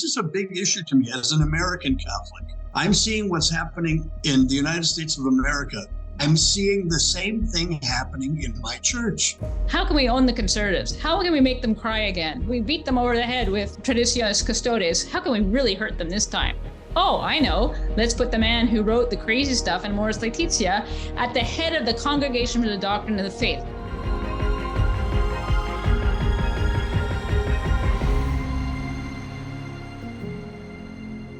is a big issue to me as an American Catholic. I'm seeing what's happening in the United States of America. I'm seeing the same thing happening in my church. How can we own the conservatives? How can we make them cry again? We beat them over the head with Traditionis Custodes. How can we really hurt them this time? Oh, I know. Let's put the man who wrote the crazy stuff in Amoris Laetitia at the head of the Congregation for the Doctrine of the Faith.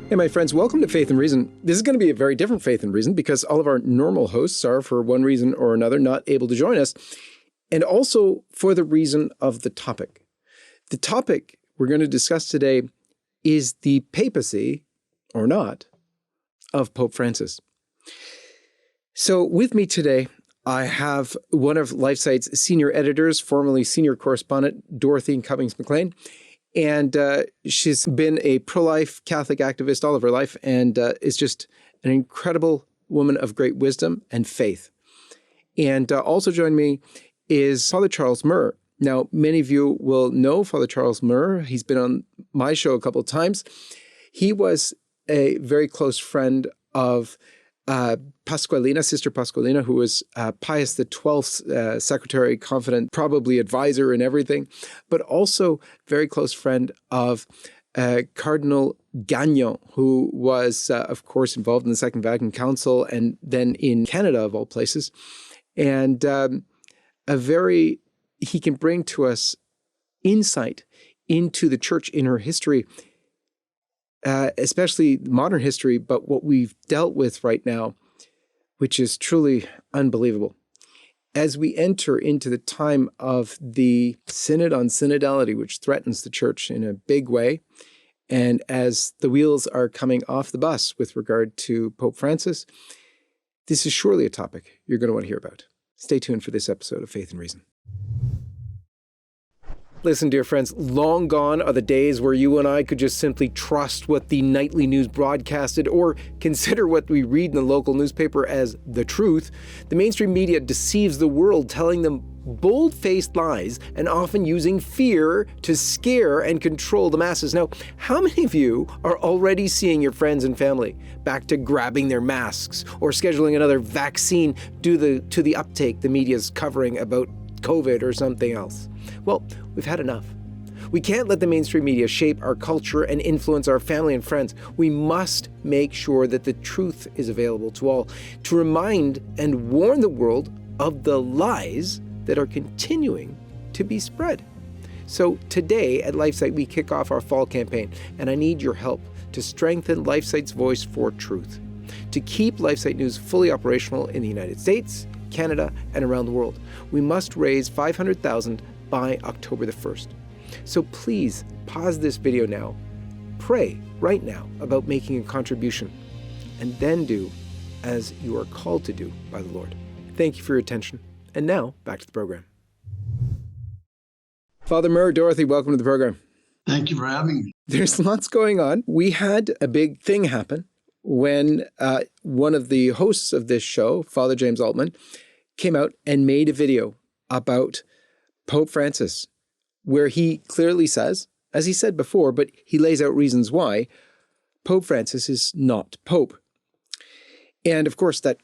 Hey, my friends, welcome to Faith and Reason. This is going to be a very different Faith and Reason because all of our normal hosts are, for one reason or another, not able to join us, and also for the reason of the topic. The topic we're going to discuss today is the papacy, or not, of Pope Francis. So with me today, I have one of LifeSite's senior editors, formerly senior correspondent, Dorothy Cummings-McLean. And she's been a pro-life Catholic activist all of her life and is just an incredible woman of great wisdom and faith. And also joining me is Father Charles Murr. Now, many of you will know Father Charles Murr. He's been on my show a couple of times. He was a very close friend of Pasqualina, Sister Pasqualina, who was Pius XII's secretary, confidant, probably advisor and everything, but also very close friend of Cardinal Gagnon, who was, of course, involved in the Second Vatican Council and then in Canada, of all places. And he can bring to us insight into the church in her history, especially modern history, but what we've dealt with right now, which is truly unbelievable. As we enter into the time of the Synod on Synodality, which threatens the church in a big way, and as the wheels are coming off the bus with regard to Pope Francis, this is surely a topic you're going to want to hear about. Stay tuned for this episode of Faith and Reason. Listen, dear friends, long gone are the days where you and I could just simply trust what the nightly news broadcasted or consider what we read in the local newspaper as the truth. The mainstream media deceives the world, telling them bold-faced lies and often using fear to scare and control the masses. Now, how many of you are already seeing your friends and family back to grabbing their masks or scheduling another vaccine due to the uptake the media's covering about COVID or something else? Well, we've had enough. We can't let the mainstream media shape our culture and influence our family and friends. We must make sure that the truth is available to all, to remind and warn the world of the lies that are continuing to be spread. So today at LifeSite, we kick off our fall campaign, and I need your help to strengthen LifeSite's voice for truth, to keep LifeSite News fully operational in the United States, Canada, and around the world. We must raise $500,000 by October the 1st. So please pause this video now, pray right now about making a contribution, and then do as you are called to do by the Lord. Thank you for your attention. And now, back to the program. Father Murr, Dorothy, welcome to the program. Thank you for having me. There's lots going on. We had a big thing happen when one of the hosts of this show, Father James Altman, came out and made a video about Pope Francis, where he clearly says, as he said before, but he lays out reasons why, Pope Francis is not Pope. And of course, that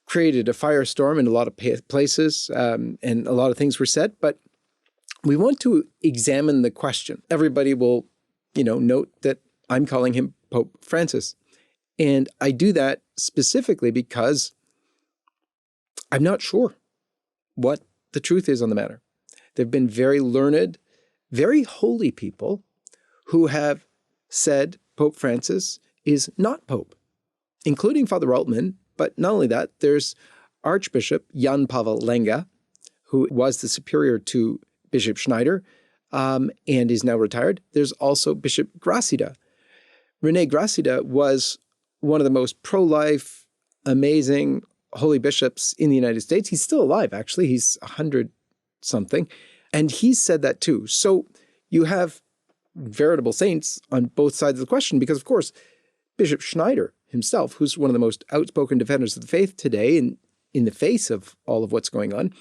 created a firestorm in a lot of places, and a lot of things were said, but we want to examine the question. Everybody will, note that I'm calling him Pope Francis. And I do that specifically because I'm not sure what the truth is on the matter. There have been very learned, very holy people who have said Pope Francis is not Pope, including Father Altman. But not only that, there's Archbishop Jan Pavel Lenga, who was the superior to Bishop Schneider and is now retired. There's also Bishop Gracida. René Gracida was one of the most pro-life, amazing holy bishops in the United States. He's still alive, actually. He's 100-something. And he said that too. So you have veritable saints on both sides of the question because, of course, Bishop Schneider himself, who's one of the most outspoken defenders of the faith today in the face of all of what's going on,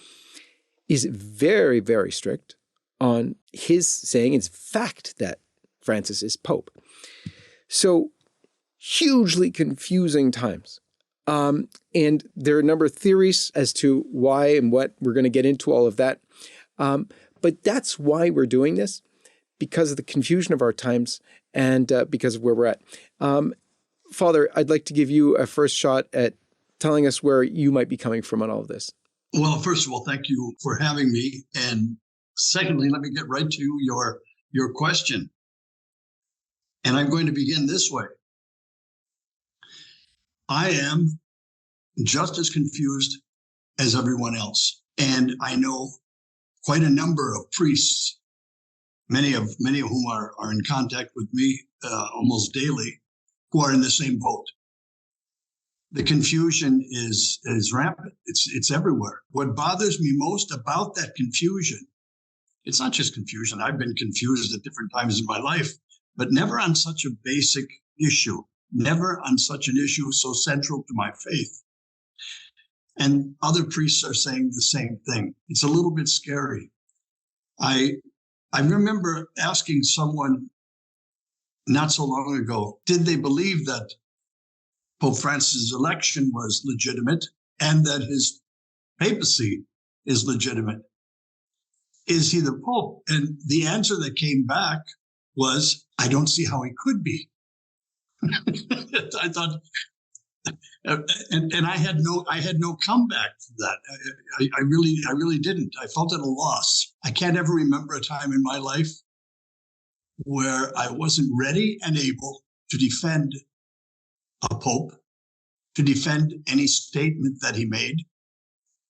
is very, very strict on his saying it's fact that Francis is Pope. So hugely confusing times. And there are a number of theories as to why and what. We're going to get into all of that. But that's why we're doing this, because of the confusion of our times and because of where we're at. Father, I'd like to give you a first shot at telling us where you might be coming from on all of this. Well, first of all, thank you for having me. And secondly, let me get right to your question. And I'm going to begin this way. I am just as confused as everyone else. And I know quite a number of priests, many of whom are in contact with me almost daily, who are in the same boat. The confusion is rampant. It's everywhere. What bothers me most about that confusion, it's not just confusion. I've been confused at different times in my life, but never on such a basic issue, never on such an issue so central to my faith. And other priests are saying the same thing. It's a little bit scary. I remember asking someone not so long ago, did they believe that Pope Francis' election was legitimate and that his papacy is legitimate? Is he the Pope? And the answer that came back was, I don't see how he could be. I thought, and I had no comeback to that. I really didn't. I felt at a loss. I can't ever remember a time in my life where I wasn't ready and able to defend a pope, to defend any statement that he made,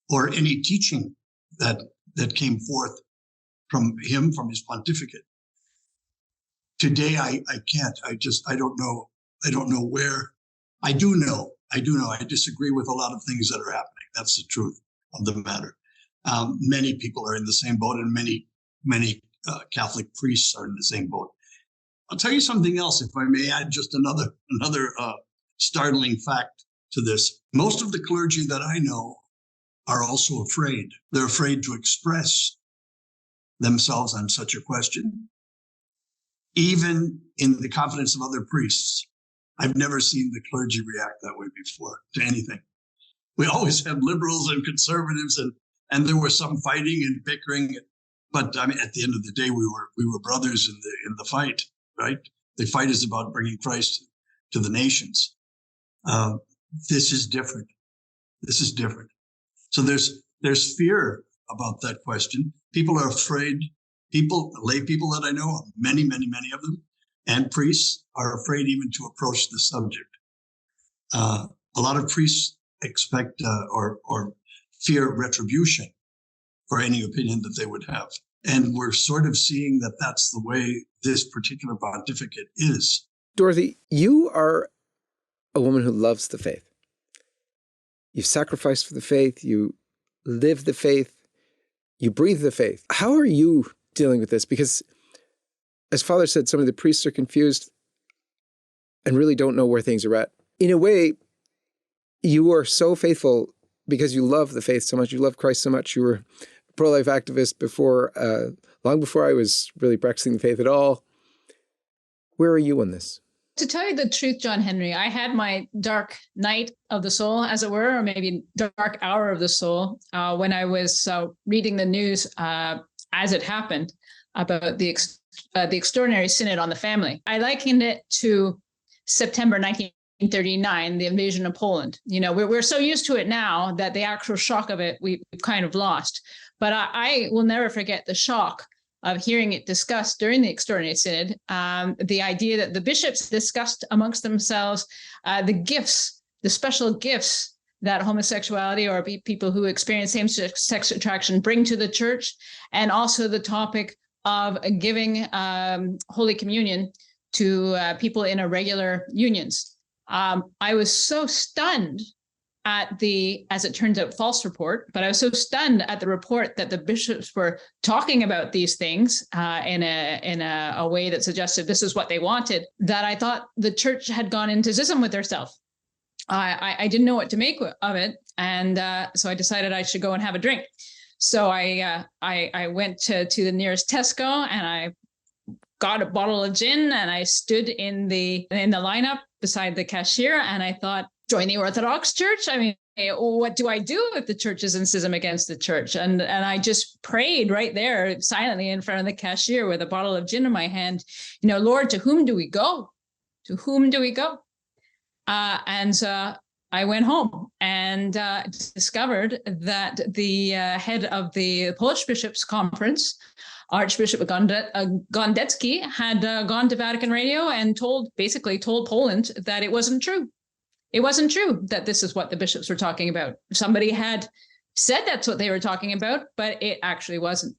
or any teaching that came forth from him, from his pontificate. Today, I can't. I don't know. I don't know where. I do know. I disagree with a lot of things that are happening. That's the truth of the matter. Many people are in the same boat, and many Catholic priests are in the same boat. I'll tell you something else, if I may add just another startling fact to this. Most of the clergy that I know are also afraid. They're afraid to express themselves on such a question, even in the confidence of other priests. I've never seen the clergy react that way before to anything. We always have liberals and conservatives, and there was some fighting and bickering. But I mean, at the end of the day, we were brothers in the fight, right? The fight is about bringing Christ to the nations. This is different. This is different. So there's fear about that question. People are afraid. Lay people that I know, many of them, and priests are afraid even to approach the subject. A lot of priests expect or fear retribution for any opinion that they would have. And we're sort of seeing that that's the way this particular pontificate is. Dorothy, you are a woman who loves the faith. You've sacrificed for the faith. You live the faith. You breathe the faith. How are you dealing with this? Because as Father said, some of the priests are confused and really don't know where things are at. In a way, you are so faithful because you love the faith so much. You love Christ so much. You were a pro-life activist long before I was really practicing the faith at all. Where are you on this? To tell you the truth, John Henry, I had my dark night of the soul, as it were, or maybe dark hour of the soul, when I was reading the news as it happened about the extraordinary synod on the family. I likened it to September 1939, the invasion of Poland. You know, we're so used to it now that the actual shock of it we've kind of lost. But I will never forget the shock of hearing it discussed during the extraordinary synod, the idea that the bishops discussed amongst themselves the special gifts that homosexuality or people who experience same-sex attraction bring to the church, and also the topic of giving Holy Communion to people in irregular unions. I was so stunned at the, as it turns out, false report, but I was so stunned at the report that the bishops were talking about these things in a way that suggested this is what they wanted, that I thought the church had gone into schism with herself. I didn't know what to make of it, and so I decided I should go and have a drink. So I went to the nearest Tesco, and I got a bottle of gin and I stood in the lineup beside the cashier and I thought, join the Orthodox Church? I mean, what do I do if the church is in schism against the church? And I just prayed right there silently in front of the cashier with a bottle of gin in my hand, Lord, to whom do we go? To whom do we go? I went home and discovered that the head of the Polish Bishops' Conference, Archbishop Gondecki, had gone to Vatican Radio and told Poland that it wasn't true. It wasn't true that this is what the bishops were talking about. Somebody had said that's what they were talking about, but it actually wasn't.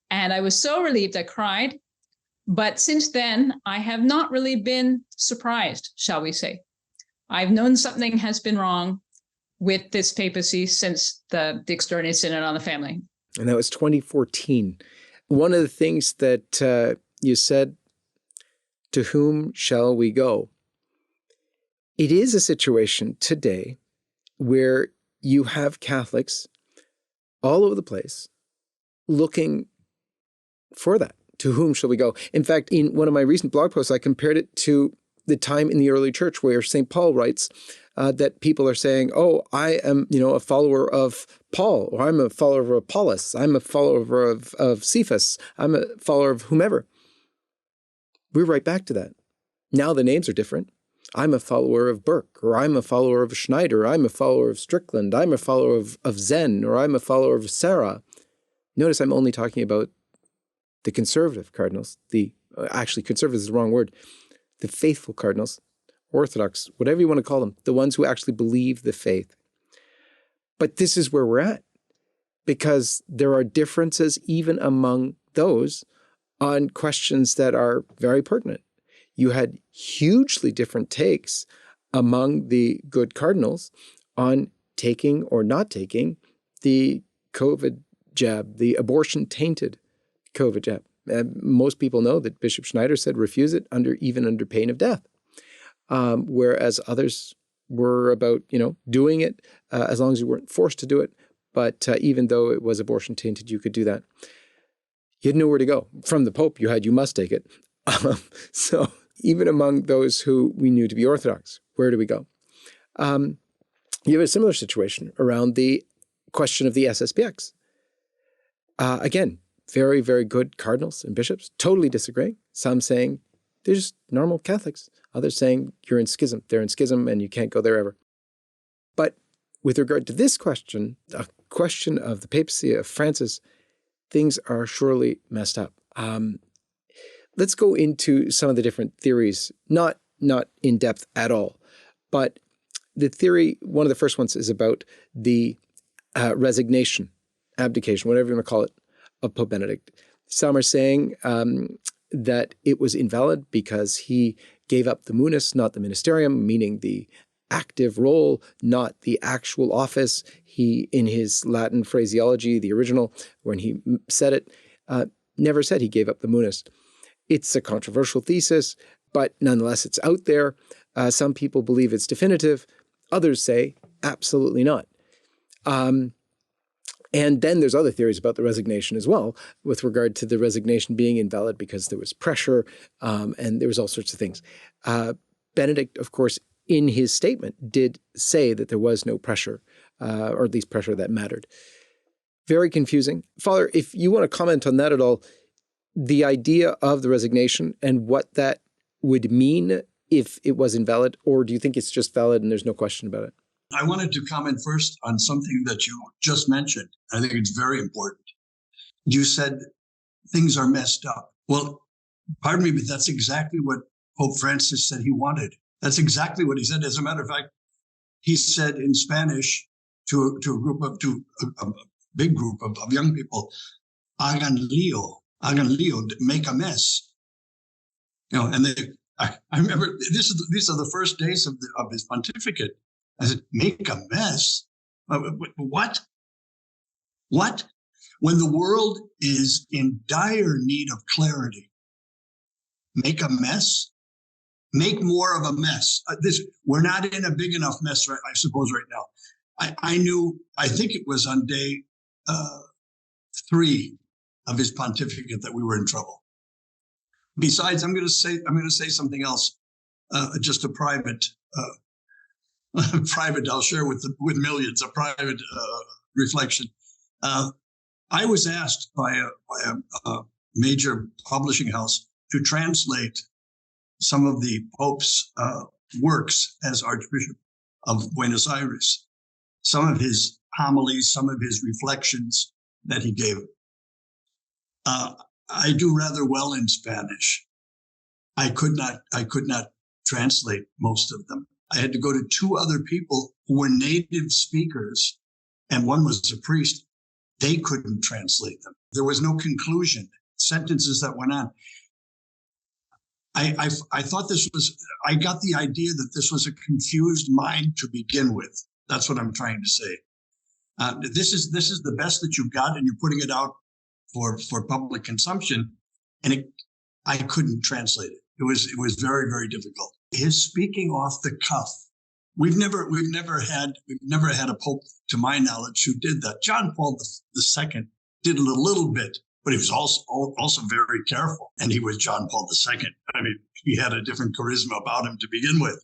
And I was so relieved, I cried. But since then, I have not really been surprised, shall we say. I've known something has been wrong with this papacy since the Extraordinary Synod on the Family. And that was 2014. One of the things that you said, to whom shall we go? It is a situation today where you have Catholics all over the place looking for that. To whom shall we go? In fact, in one of my recent blog posts, I compared it to the time in the early church where St. Paul writes that people are saying, oh, I am, a follower of Paul, or I'm a follower of Apollos, I'm a follower of Cephas, I'm a follower of whomever. We're right back to that. Now the names are different. I'm a follower of Burke, or I'm a follower of Schneider, I'm a follower of Strickland, I'm a follower of Zen, or I'm a follower of Sarah. Notice I'm only talking about the conservative cardinals, actually conservative is the wrong word, the faithful cardinals, Orthodox, whatever you want to call them, the ones who actually believe the faith. But this is where we're at, because there are differences even among those on questions that are very pertinent. You had hugely different takes among the good cardinals on taking or not taking the COVID jab, the abortion-tainted COVID jab. Most people know that Bishop Schneider said refuse it even under pain of death, whereas others were about, doing it as long as you weren't forced to do it. But even though it was abortion-tainted, you could do that. You had nowhere to go. From the Pope, you must take it. So even among those who we knew to be Orthodox, where do we go? You have a similar situation around the question of the SSPX. Again, very, very good cardinals and bishops totally disagreeing. Some saying they're just normal Catholics. Others saying you're in schism. They're in schism and you can't go there ever. But with regard to this question, a question of the papacy of Francis, things are surely messed up. Let's go into some of the different theories, not in depth at all, but the theory, one of the first ones is about the resignation, abdication, whatever you want to call it, of Pope Benedict. Some are saying that it was invalid because he gave up the munus, not the ministerium, meaning the active role, not the actual office. He, in his Latin phraseology, the original, when he said it, never said he gave up the munus. It's a controversial thesis, but nonetheless, it's out there. Some people believe it's definitive. Others say absolutely not. And then there's other theories about the resignation as well, with regard to the resignation being invalid because there was pressure and there was all sorts of things. Benedict, of course, in his statement did say that there was no pressure, or at least pressure that mattered. Very confusing. Father, if you want to comment on that at all, the idea of the resignation and what that would mean if it was invalid, or do you think it's just valid and there's no question about it? I wanted to comment first on something that you just mentioned. I think it's very important. You said things are messed up. Well, pardon me, but that's exactly what Pope Francis said he wanted. That's exactly what he said. As a matter of fact, he said in Spanish to a big group of young people, hagan lío, make a mess. And I remember these are the first days of his pontificate. I said, make a mess? What? What? When the world is in dire need of clarity, make a mess? Make more of a mess. We're not in a big enough mess, I suppose, right now. I think it was on day 3 of his pontificate that we were in trouble. Besides, I'm going to say something else. Just a private, I'll share with millions, a private reflection. I was asked by a major publishing house to translate some of the Pope's works as Archbishop of Buenos Aires, some of his homilies, some of his reflections that he gave. I do rather well in Spanish. I could not translate most of them. I had to go to two other people who were native speakers, and one was a priest. They couldn't translate them. There was no conclusion, sentences that went on. I thought I got the idea that this was a confused mind to begin with. That's what I'm trying to say. This is the best that you've got, and you're putting it out for public consumption. And I couldn't translate it. It was very, very difficult. His speaking off the cuff. We've never had a pope, to my knowledge, who did that. John Paul II did a little bit, but he was also very careful. And he was John Paul II. I mean, he had a different charisma about him to begin with.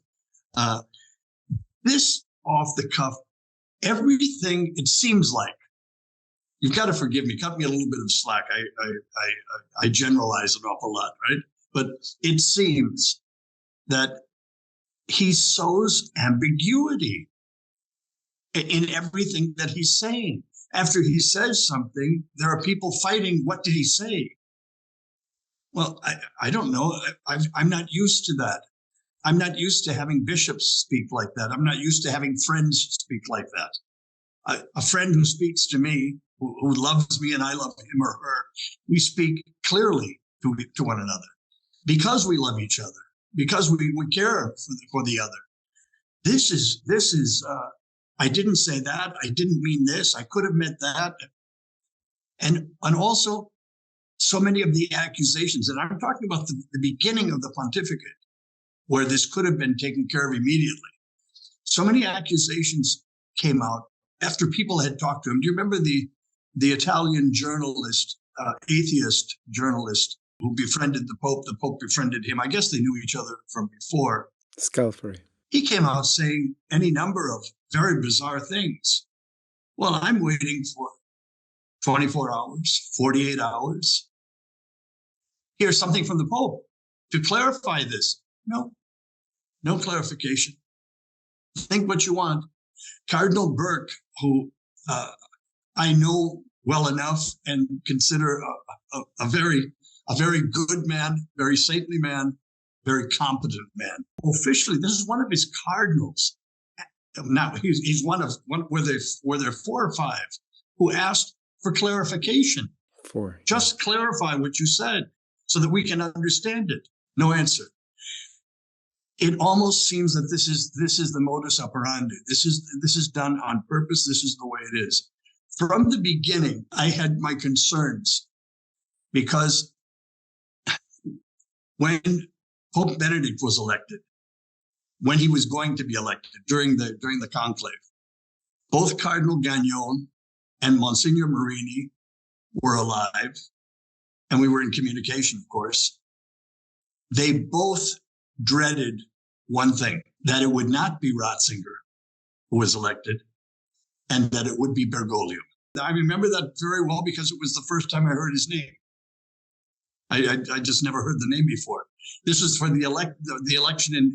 This off the cuff, everything, it seems like, you've got to forgive me, cut me a little bit of slack. I generalize an awful lot, right? But it seems that he sows ambiguity in everything that he's saying. After he says something, there are people fighting. What did he say? Well, I don't know. I'm not used to that. I'm not used to having bishops speak like that. I'm not used to having friends speak like that. A friend who speaks to me, who loves me and I love him or her, we speak clearly to one another because we love each other, because we care for the other. This is I didn't say that. I didn't mean this. I could have meant that. And also so many of the accusations, and I'm talking about the beginning of the pontificate, where this could have been taken care of immediately. So many accusations came out after people had talked to him. Do you remember the Italian journalist, atheist journalist who befriended the Pope? The Pope befriended him. I guess they knew each other from before. Scalfari. He came out saying any number of very bizarre things. Well, I'm waiting for 24 hours, 48 hours. Here's something from the Pope to clarify this. No clarification. Think what you want. Cardinal Burke, who I know well enough and consider a very good man, very saintly man, very competent man. Officially, this is one of his cardinals. Now he's one were there 4 or 5 who asked for clarification. 4. Just clarify what you said so that we can understand it. No answer. It almost seems that this is the modus operandi. This is done on purpose. This is the way it is. From the beginning, I had my concerns because when Pope Benedict was elected, when he was going to be elected during the conclave, both Cardinal Gagnon and Monsignor Marini were alive, and we were in communication, of course. They both dreaded one thing, that it would not be Ratzinger who was elected, and that it would be Bergoglio. I remember that very well because it was the first time I heard his name. I just never heard the name before. This was for the election in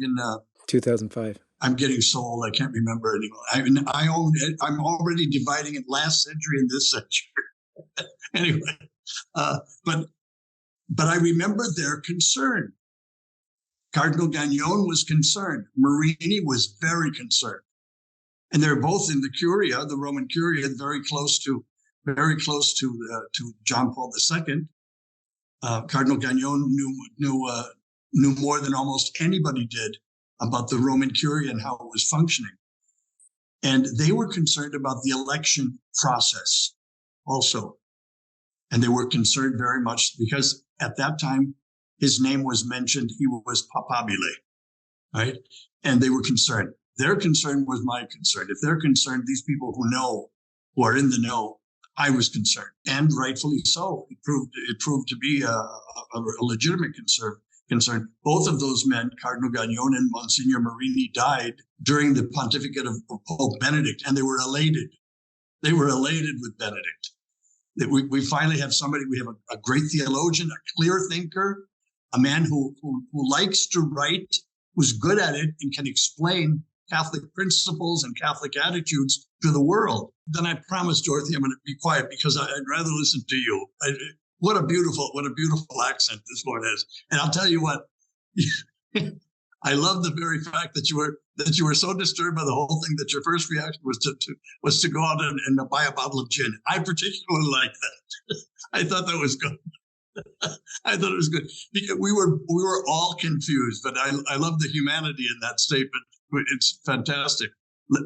2005. I'm getting so old, I can't remember anymore. I'm already dividing it last century and this century. Anyway, but I remember their concern. Cardinal Gagnon was concerned. Marini was very concerned. And they're both in the Curia, the Roman Curia, very close to John Paul II. Cardinal Gagnon knew more than almost anybody did about the Roman Curia and how it was functioning. And they were concerned about the election process also. And they were concerned very much because at that time, his name was mentioned. He was Papabile, right? And they were concerned. Their concern was my concern. If they're concerned, these people who are in the know, I was concerned, and rightfully so. It proved to be a legitimate concern. Both of those men, Cardinal Gagnon and Monsignor Marini, died during the pontificate of Pope Benedict, and they were elated. They were elated with Benedict. That we finally have somebody. We have a great theologian, a clear thinker, a man who likes to write, who's good at it, and can explain Catholic principles and Catholic attitudes to the world. Then I promised Dorothy I'm going to be quiet because I'd rather listen to you. What a beautiful accent this one has. And I'll tell you what, I love the very fact that you were so disturbed by the whole thing that your first reaction was to go out and buy a bottle of gin. I particularly like that. I thought that was good. I thought it was good because we were all confused, but I love the humanity in that statement. It's fantastic.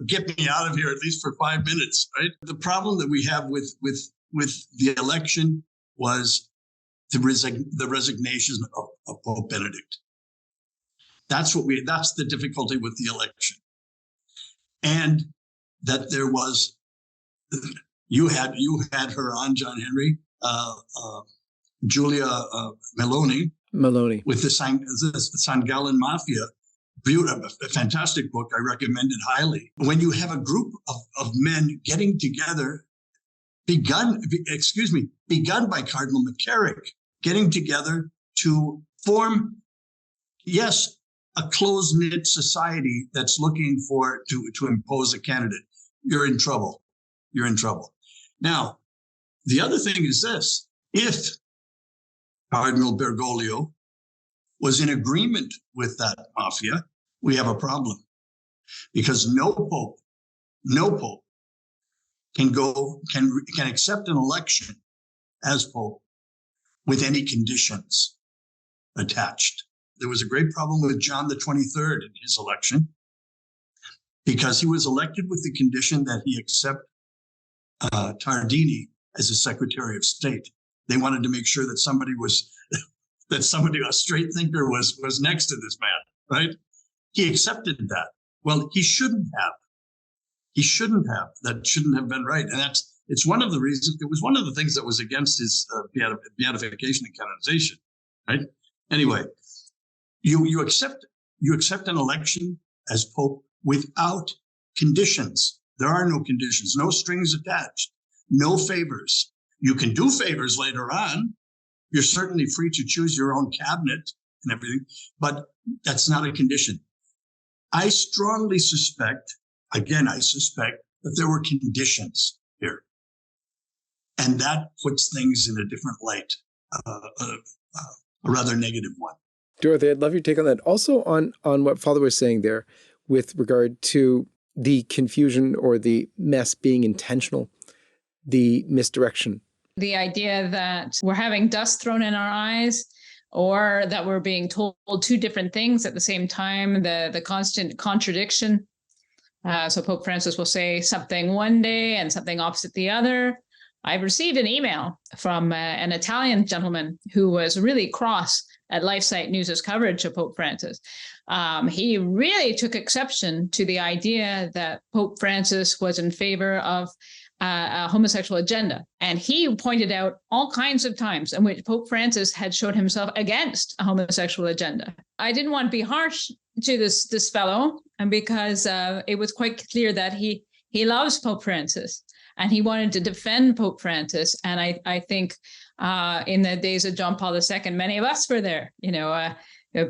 Get me out of here at least for 5 minutes, right? The problem that we have with the election was the resignation of Pope Benedict. That's the difficulty with the election. And that there was, you had her on, John Henry, Julia Meloni with the San Gallen Mafia. A fantastic book. I recommend it highly. When you have a group of men getting together, begun by Cardinal McCarrick, getting together to form, yes, a close-knit society that's looking to impose a candidate, you're in trouble. You're in trouble. Now, the other thing is this. If Cardinal Bergoglio was in agreement with that mafia, we have a problem. Because no pope can accept an election as pope with any conditions attached. There was a great problem with John the 23rd in his election because he was elected with the condition that he accept Tardini as his Secretary of State. They wanted to make sure that a straight thinker was next to this man, right? He accepted that. Well, he shouldn't have. He shouldn't have. That shouldn't have been right. And it's one of the reasons. It was one of the things that was against his beatification and canonization, right? Anyway, you accept an election as Pope without conditions. There are no conditions, no strings attached, no favors. You can do favors later on. You're certainly free to choose your own cabinet and everything, but that's not a condition. I strongly suspect that there were conditions here. And that puts things in a different light, a rather negative one. Dorothy, I'd love your take on that. Also on what Father was saying there with regard to the confusion or the mess being intentional, the misdirection. The idea that we're having dust thrown in our eyes or that we're being told two different things at the same time, the constant contradiction. So Pope Francis will say something one day and something opposite the other. I've received an email from an Italian gentleman who was really cross at LifeSiteNews' coverage of Pope Francis. He really took exception to the idea that Pope Francis was in favor of a homosexual agenda. And he pointed out all kinds of times in which Pope Francis had showed himself against a homosexual agenda. I didn't want to be harsh to this fellow, and because it was quite clear that he loves Pope Francis and he wanted to defend Pope Francis. And I think in the days of John Paul II, many of us were there,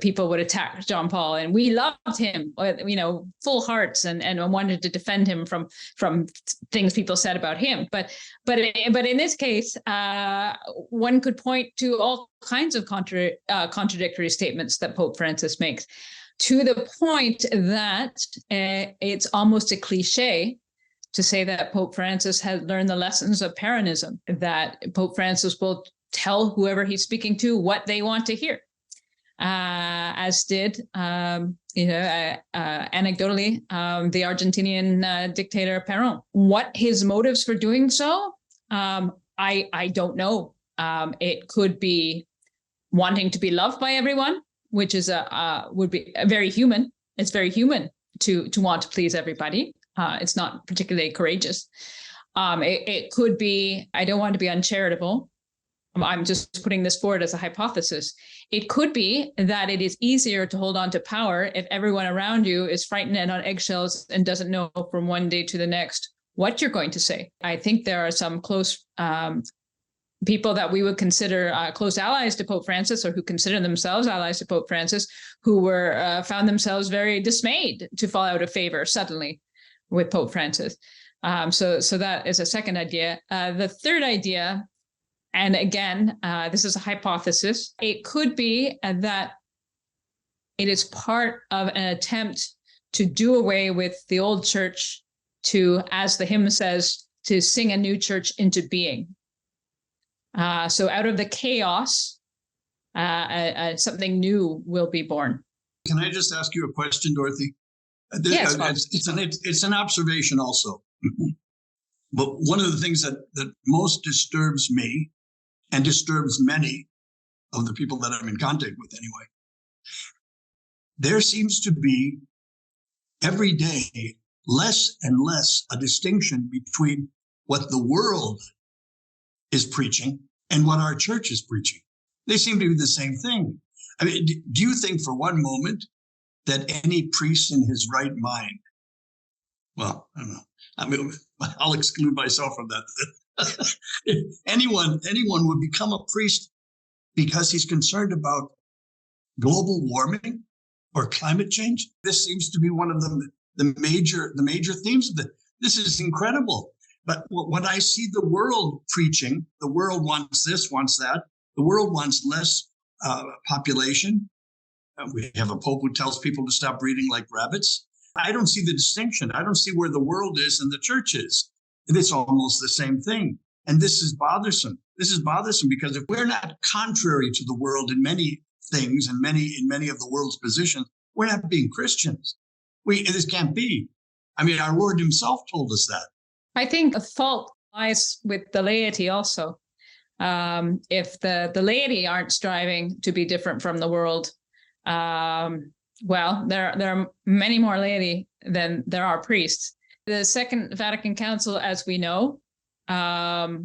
people would attack John Paul, and we loved him, full hearts, and wanted to defend him from things people said about him. But in this case, one could point to all kinds of contradictory statements that Pope Francis makes, to the point that it's almost a cliche to say that Pope Francis had learned the lessons of Peronism, that Pope Francis will tell whoever he's speaking to what they want to hear. As did, anecdotally, the Argentinian dictator Perón. What his motives for doing so, I don't know. It could be wanting to be loved by everyone, which is would be very human. It's very human to want to please everybody. It's not particularly courageous. It could be, I don't want to be uncharitable. I'm just putting this forward as a hypothesis. It could be that it is easier to hold on to power if everyone around you is frightened and on eggshells and doesn't know from one day to the next what you're going to say. I think there are some close people that we would consider close allies to Pope Francis, or who consider themselves allies to Pope Francis, who were found themselves very dismayed to fall out of favor suddenly with Pope Francis. So that is a second idea. The third idea, and again, this is a hypothesis, it could be that it is part of an attempt to do away with the old church, to, as the hymn says, to sing a new church into being. So out of the chaos, something new will be born. Can I just ask you a question, Dorothy? Yes, it's an observation also. But one of the things that most disturbs me and disturbs many of the people that I'm in contact with anyway, there seems to be every day less and less a distinction between what the world is preaching and what our church is preaching. They seem to be the same thing. I mean, do you think for one moment that any priest in his right mind, well, I don't know, I mean, I'll exclude myself from that. anyone would become a priest because he's concerned about global warming or climate change? This seems to be one of the major themes of it. This is incredible. But when I see the world preaching, the world wants this, wants that. The world wants less population. We have a pope who tells people to stop breeding like rabbits. I don't see the distinction. I don't see where the world is and the church is. And it's almost the same thing. And this is bothersome. This is bothersome because if we're not contrary to the world in many things and in many of the world's positions, we're not being Christians. This can't be. I mean, our Lord himself told us that. I think the fault lies with the laity also. If the laity aren't striving to be different from the world, well, there are many more laity than there are priests. The Second Vatican Council, as we know, had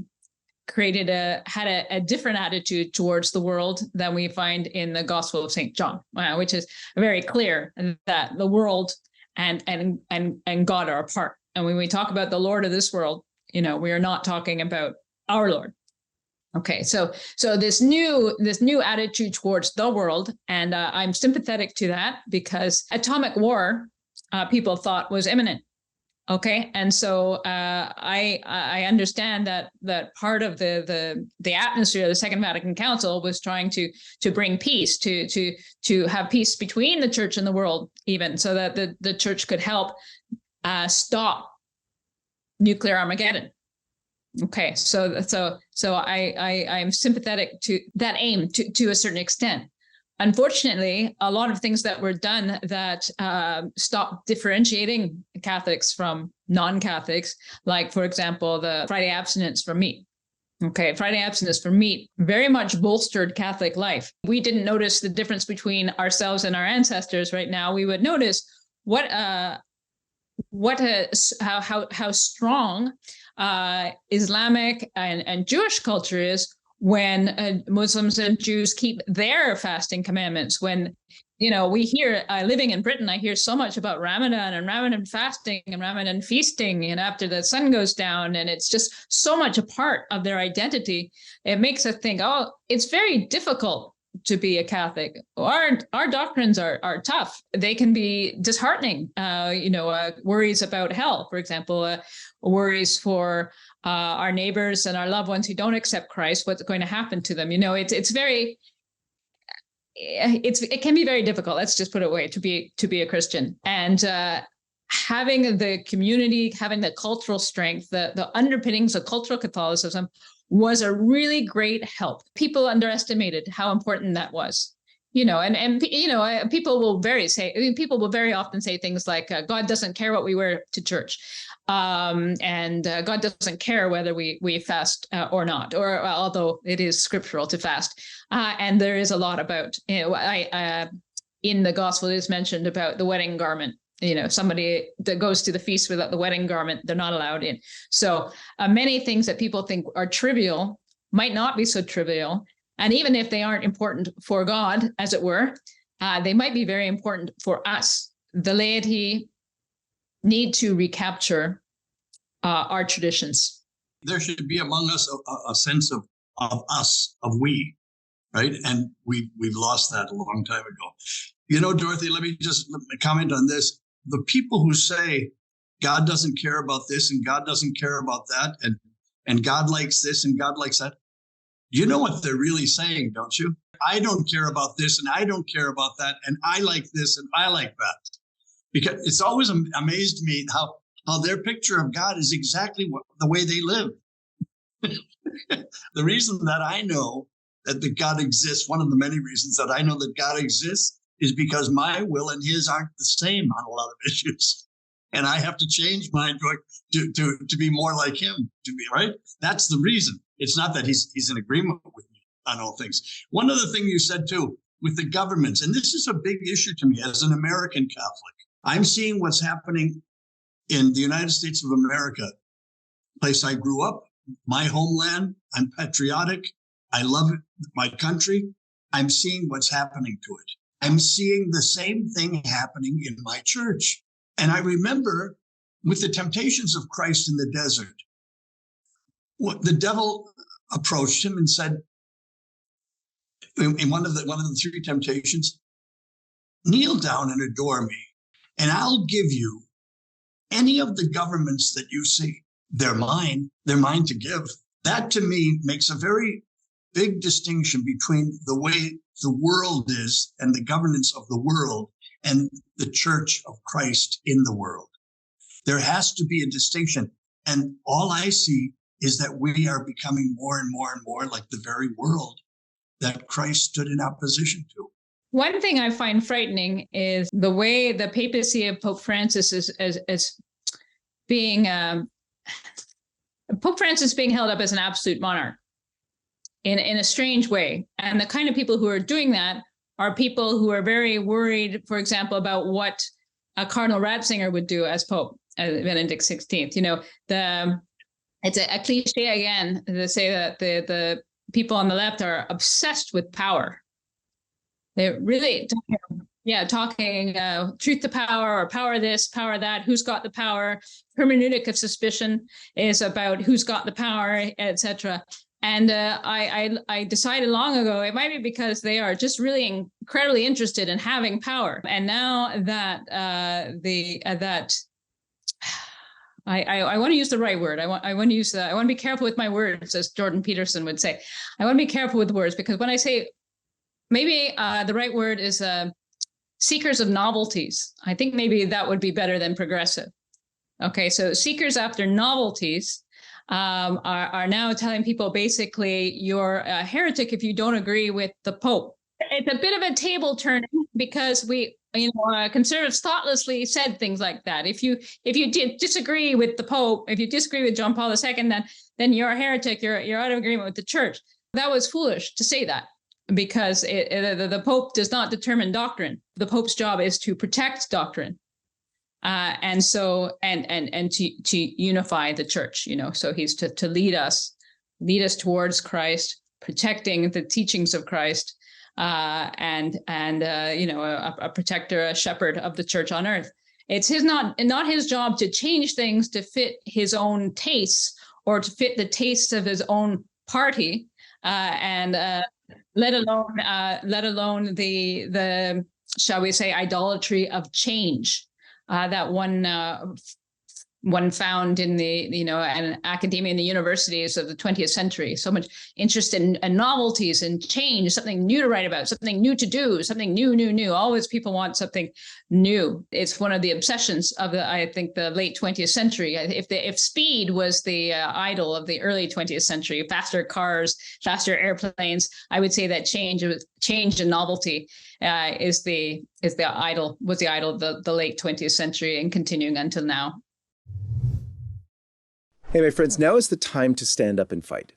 a different attitude towards the world than we find in the Gospel of St. John, which is very clear that the world and God are apart. And when we talk about the Lord of this world, we are not talking about our Lord. Okay, so this new attitude towards the world, and I'm sympathetic to that because atomic war, people thought was imminent. Okay, and so I understand that part of the atmosphere of the Second Vatican Council was trying to bring peace, to have peace between the church and the world, even so that the church could help stop nuclear Armageddon. Okay, so I'm sympathetic to that aim to a certain extent. Unfortunately, a lot of things that were done that stopped differentiating Catholics from non-Catholics, like, for example, the Friday abstinence from meat. Okay, Friday abstinence from meat very much bolstered Catholic life. We didn't notice the difference between ourselves and our ancestors right now. We would notice how strong Islamic and Jewish culture is when Muslims and Jews keep their fasting commandments. When, we hear, living in Britain, I hear so much about Ramadan and Ramadan fasting and Ramadan feasting, and after the sun goes down, and it's just so much a part of their identity. It makes us think, oh, it's very difficult to be a Catholic. Our doctrines are tough. They can be disheartening. Worries about hell, for example, worries for our neighbors and our loved ones who don't accept Christ. What's going to happen to them? It can be very difficult. Let's just put it away to be a Christian. And having the community, having the cultural strength, the underpinnings of cultural Catholicism was a really great help. People underestimated how important that was. People will very often say things like, God doesn't care what we wear to church. And God doesn't care whether we fast or not, or although it is scriptural to fast. And there is a lot about, in the gospel, it is mentioned about the wedding garment somebody that goes to the feast without the wedding garment, they're not allowed in. So many things that people think are trivial might not be so trivial. And even if they aren't important for God, as it were, they might be very important for us. The laity need to recapture our traditions. There should be among us a sense of us, of we, right? And we've lost that a long time ago. Dorothy, let me comment on this. The people who say God doesn't care about this and God doesn't care about that, and God likes this and God likes that, you know what they're really saying, don't you? I don't care about this and I don't care about that, and I like this and I like that. Because it's always amazed me how their picture of God is exactly the way they live. The reason that I know that God exists, one of the many reasons that I know that God exists, is because my will and his aren't the same on a lot of issues. And I have to change mine to be more like him, to be right. That's the reason. It's not that he's in agreement with me on all things. One other thing you said too, with the governments, and this is a big issue to me as an American Catholic. I'm seeing what's happening in the United States of America, place I grew up, my homeland. I'm patriotic. I love my country. I'm seeing what's happening to it. I'm seeing the same thing happening in my church. And I remember with the temptations of Christ in the desert, what the devil approached him and said, in one of the three temptations, kneel down and adore me, and I'll give you any of the governments that you see. They're mine to give. That to me makes a very big distinction between the way the world is and the governance of the world and the church of Christ in the world. There has to be a distinction. And all I see is that we are becoming more and more and more like the very world that Christ stood in opposition to. One thing I find frightening is the way the papacy of Pope Francis is being, Pope Francis being held up as an absolute monarch in a strange way. And the kind of people who are doing that are people who are very worried, for example, about what Cardinal Ratzinger would do as Pope, Benedict XVI. It's a cliche again to say that the people on the left are obsessed with power. They're really talking truth to power, or power this, power that, who's got the power. Hermeneutic of suspicion is about who's got the power, etc. And I decided long ago it might be because they are just really incredibly interested in having power. And now that I want to use the right word. I want to be careful with my words, as Jordan Peterson would say. I want to be careful with words, because when I say maybe the right word is seekers of novelties, I think maybe that would be better than progressive. Okay, so seekers after novelties are now telling people basically you're a heretic if you don't agree with the Pope. It's a bit of a table turning, because conservatives thoughtlessly said things like that. If you disagree with the Pope, if you disagree with John Paul II, then you're a heretic. You're out of agreement with the Church. That was foolish to say that, because the Pope does not determine doctrine. The Pope's job is to protect doctrine, and to unify the Church. So he's to lead us towards Christ, protecting the teachings of Christ. A protector, a shepherd of the Church on earth. It's not his job to change things to fit his own tastes or to fit the tastes of his own party, let alone the shall we say idolatry of change that one found in and academia in the universities of the 20th century. So much interest in novelties and change, something new to write about, something new to do, something new. Always people want something new. It's one of the obsessions of the late 20th century. If speed was the idol of the early 20th century, faster cars, faster airplanes, I would say that change and novelty was the idol of the late 20th century and continuing until now. Hey, my friends, now is the time to stand up and fight.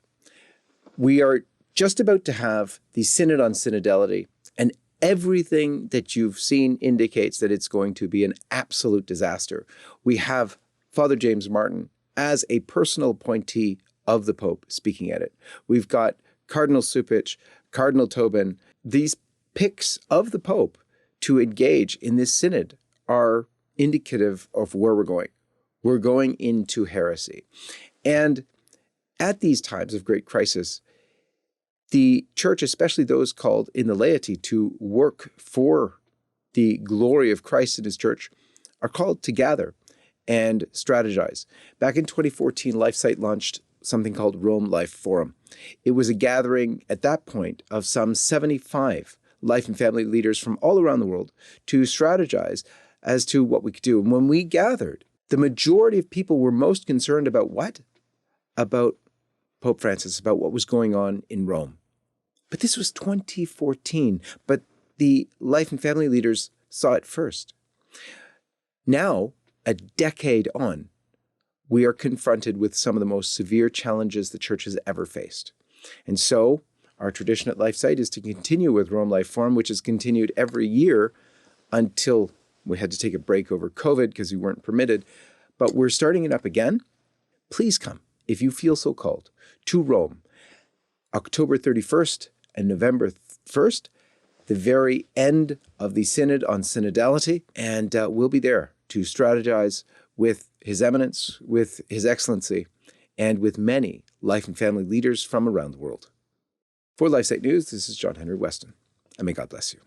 We are just about to have the Synod on Synodality, and Everything that you've seen indicates that it's going to be an absolute disaster. We have Father James Martin as a personal appointee of the Pope speaking at it. We've got Cardinal Cupich, Cardinal Tobin. These picks of the Pope to engage in this synod are indicative of where we're going. We're going into heresy. And at these times of great crisis, the church, especially those called in the laity to work for the glory of Christ in his church, are called to gather and strategize. Back in 2014, LifeSite launched something called Rome Life Forum. It was a gathering at that point of some 75 life and family leaders from all around the world to strategize as to what we could do. And when we gathered, the majority of people were most concerned about what? About Pope Francis, about what was going on in Rome. But this was 2014, but the life and family leaders saw it first. Now, a decade on, we are confronted with some of the most severe challenges the church has ever faced. And so our tradition at LifeSite is to continue with Rome Life Forum, which has continued every year until we had to take a break over COVID because we weren't permitted. But we're starting it up again. Please come, if you feel so called, to Rome, October 31st and November 1st, the very end of the Synod on Synodality. And we'll be there to strategize with His Eminence, with His Excellency, and with many life and family leaders from around the world. For LifeSite News, this is John Henry Weston, and may God bless you.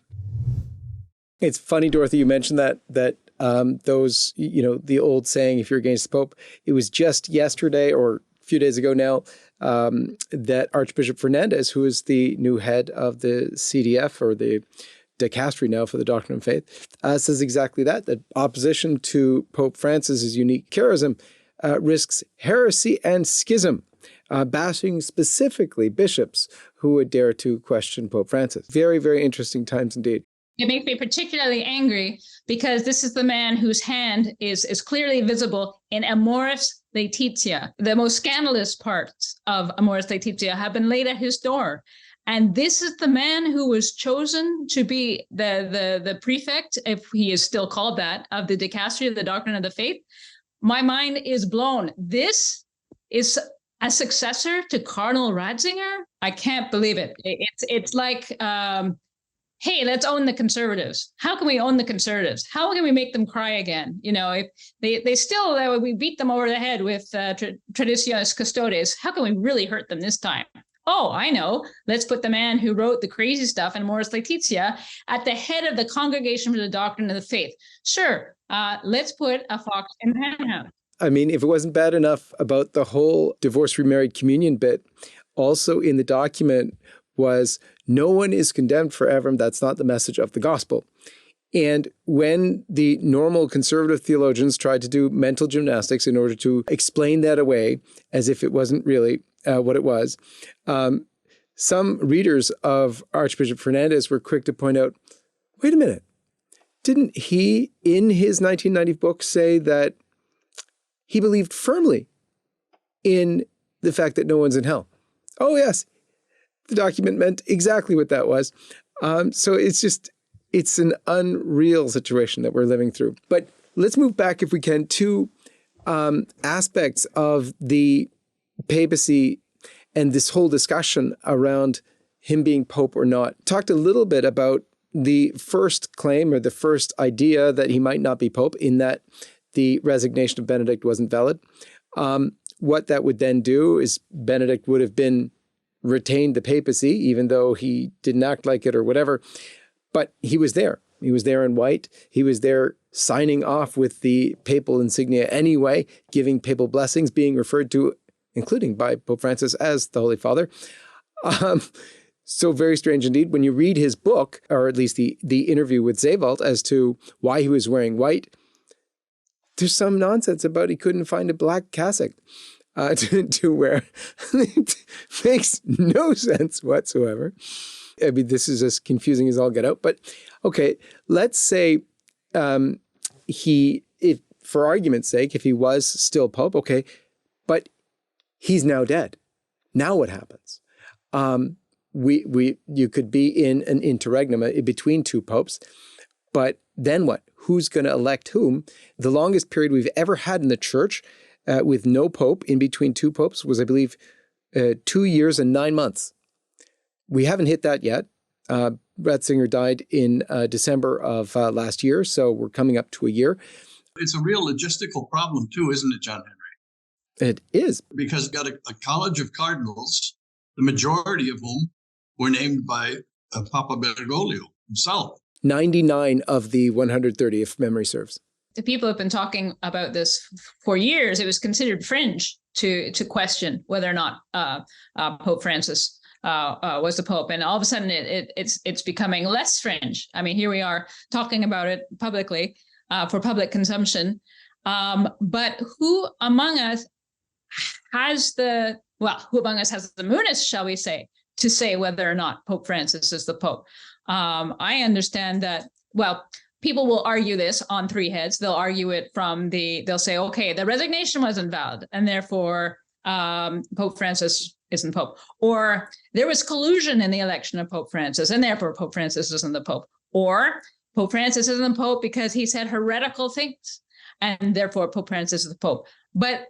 It's funny, Dorothy, you mentioned that those, the old saying, if you're against the Pope, it was just yesterday or a few days ago now that Archbishop Fernandez, who is the new head of the CDF or the dicastery now for the Doctrine of Faith, says exactly that opposition to Pope Francis's unique charism risks heresy and schism, bashing specifically bishops who would dare to question Pope Francis. Very, very interesting times indeed. It makes me particularly angry because this is the man whose hand is clearly visible in Amoris Laetitia. The most scandalous parts of Amoris Laetitia have been laid at his door. And this is the man who was chosen to be the prefect, if he is still called that, of the dicastery of the Doctrine of the Faith. My mind is blown. This is a successor to Cardinal Ratzinger? I can't believe it. It's like, hey, let's own the conservatives. How can we own the conservatives? How can we make them cry again? If they still, we beat them over the head with Traditionis Custodes. How can we really hurt them this time? Oh, I know. Let's put the man who wrote the crazy stuff in Amoris Laetitia at the head of the Congregation for the Doctrine of the Faith. Sure, let's put a fox in the henhouse. I mean, if it wasn't bad enough about the whole divorce, remarried, communion bit, also in the document was no one is condemned forever. That's not the message of the gospel. And when the normal conservative theologians tried to do mental gymnastics in order to explain that away as if it wasn't really what it was, some readers of Archbishop Fernandez were quick to point out, wait a minute, didn't he in his 1990 book say that he believed firmly in the fact that no one's in hell? Oh, yes. The document meant exactly what that was. So it's an unreal situation that we're living through. But let's move back, if we can, to aspects of the papacy and this whole discussion around him being Pope or not. Talked a little bit about the first claim or the first idea that he might not be Pope, in that the resignation of Benedict wasn't valid. What that would then do is Benedict would have been retained the papacy, even though he didn't act like it or whatever. But he was there. He was there in white. He was there signing off with the papal insignia anyway, giving papal blessings, being referred to, including by Pope Francis, as the Holy Father. So very strange indeed. When you read his book, or at least the interview with Zewald as to why he was wearing white, there's some nonsense about he couldn't find a black cassock to wear. It makes no sense whatsoever. I mean, this is as confusing as all get out. But okay, let's say if for argument's sake, if he was still Pope, okay, but he's now dead. Now what happens? you could be in an interregnum between two popes, but then what? Who's going to elect whom? The longest period we've ever had in the church with no pope in between two popes was, I believe, 2 years and 9 months. We haven't hit that yet. Ratzinger died in December of last year, so we're coming up to a year. It's a real logistical problem too, isn't it, John Henry? It is. Because you've got a college of cardinals, the majority of whom were named by Papa Bergoglio himself. 99 of the 130, if memory serves. The people have been talking about this for years. It was considered fringe to question whether or not Pope Francis was the Pope, and all of a sudden it's becoming less fringe. I mean, here we are talking about it publicly for public consumption. But who among us has the moonest, shall we say, to say whether or not Pope Francis is the Pope? I understand that, well, people will argue this on three heads. They'll argue it they'll say, okay, the resignation wasn't valid, and therefore Pope Francis isn't Pope. Or there was collusion in the election of Pope Francis, and therefore Pope Francis isn't the Pope. Or Pope Francis isn't the Pope because he said heretical things, and therefore Pope Francis is the Pope. But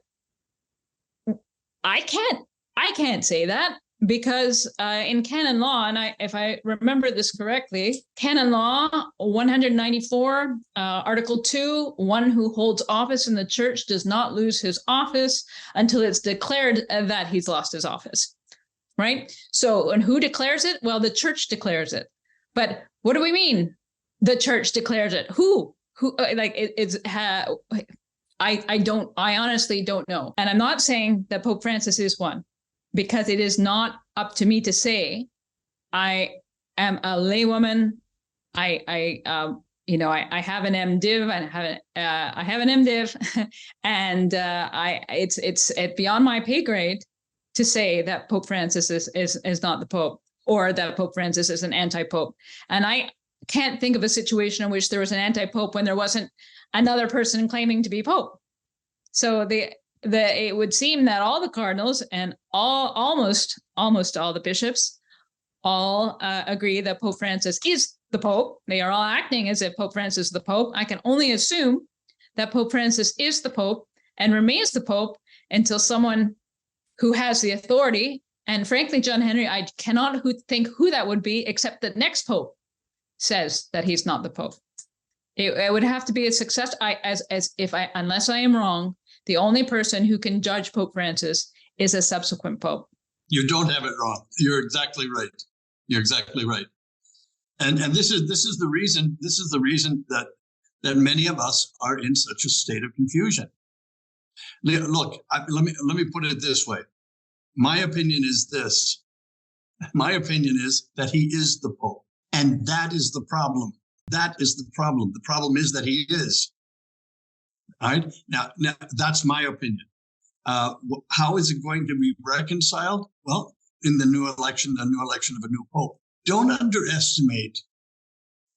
I can't say that, because in canon law, and if I remember this correctly, canon law 194, Article 2, one who holds office in the church does not lose his office until it's declared that he's lost his office, right? So, and who declares it? Well, the church declares it. But what do we mean? The church declares it. Who? I honestly don't know. And I'm not saying that Pope Francis is one, because it is not up to me to say. I am a laywoman. I have an MDiv, and I have an MDiv, and it's beyond my pay grade to say that Pope Francis is not the Pope, or that Pope Francis is an anti-Pope. And I can't think of a situation in which there was an anti-Pope when there wasn't another person claiming to be Pope. So it would seem that all the cardinals and almost all the bishops all agree that Pope Francis is the Pope. They are all acting as if Pope Francis is the Pope. I can only assume that Pope Francis is the Pope and remains the Pope until someone who has the authority, and frankly, John Henry, I cannot think who that would be, except the next Pope says that he's not the Pope. It would have to be a success. Unless I am wrong, the only person who can judge Pope Francis is a subsequent Pope. You don't have it wrong. You're exactly right. You're exactly right. And this is the reason that many of us are in such a state of confusion. Look, let me put it this way. My opinion is this. My opinion is that he is the Pope, and that is the problem. That is the problem. The problem is that he is. All right. Now that's my opinion. How is it going to be reconciled? Well, in the new election of a new Pope. Don't underestimate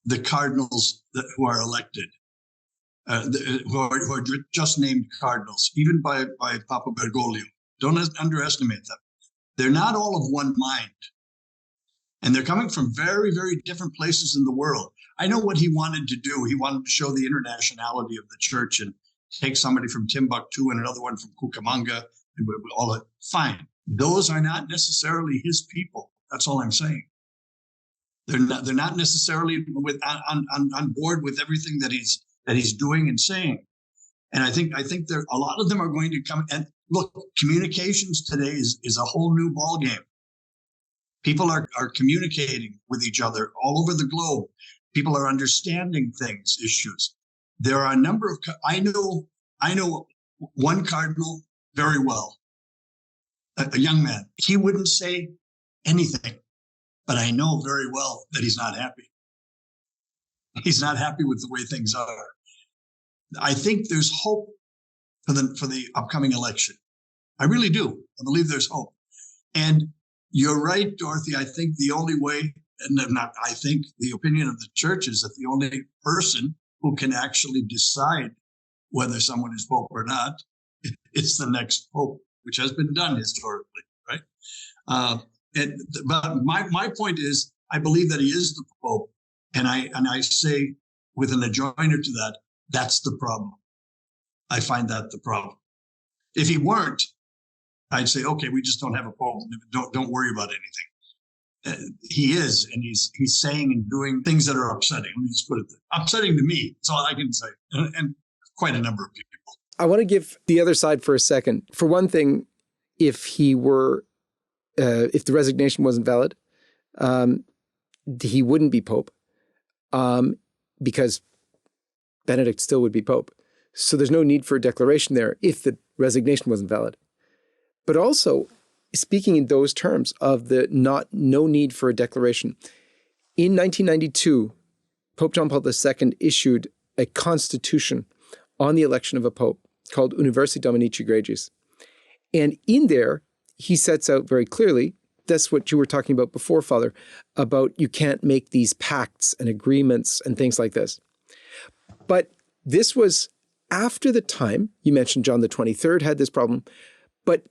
the cardinals who are elected, who are just named cardinals, even by Papa Bergoglio. Don't underestimate them. They're not all of one mind. And they're coming from very, very different places in the world. I know what he wanted to do. He wanted to show the internationality of the church and take somebody from Timbuktu and another one from Cucamonga, and all that. Fine. Those are not necessarily his people. That's all I'm saying. They're not necessarily on board with everything that he's doing and saying. And I think there a lot of them are going to come. And look, communications today is a whole new ballgame. People are communicating with each other all over the globe. People are understanding things, issues. There are a number of, I know one cardinal very well, a young man. He wouldn't say anything, but I know very well that he's not happy. He's not happy with the way things are. I think there's hope for the upcoming election. I really do. I believe there's hope. And you're right, Dorothy. I think the only way, the opinion of the church is that the only person who can actually decide whether someone is Pope or not is the next Pope, which has been done historically, right? But my point is, I believe that he is the Pope, and I say with an adjoiner to that, that's the problem. I find that the problem. If he weren't, I'd say, okay, we just don't have a Pope. Don't worry about anything. He is, and he's saying and doing things that are upsetting. Let me just put it there. Upsetting to me. That's all I can say, and quite a number of people. I want to give the other side for a second. For one thing, if he were, if the resignation wasn't valid, he wouldn't be Pope, because Benedict still would be Pope. So there's no need for a declaration there if the resignation wasn't valid. But also, speaking in those terms of the no need for a declaration, in 1992, Pope John Paul II issued a constitution on the election of a pope called Universi Dominici Gregis. And in there, he sets out very clearly, that's what you were talking about before, Father, about you can't make these pacts and agreements and things like this. But this was after the time, you mentioned John the 23rd had this problem, but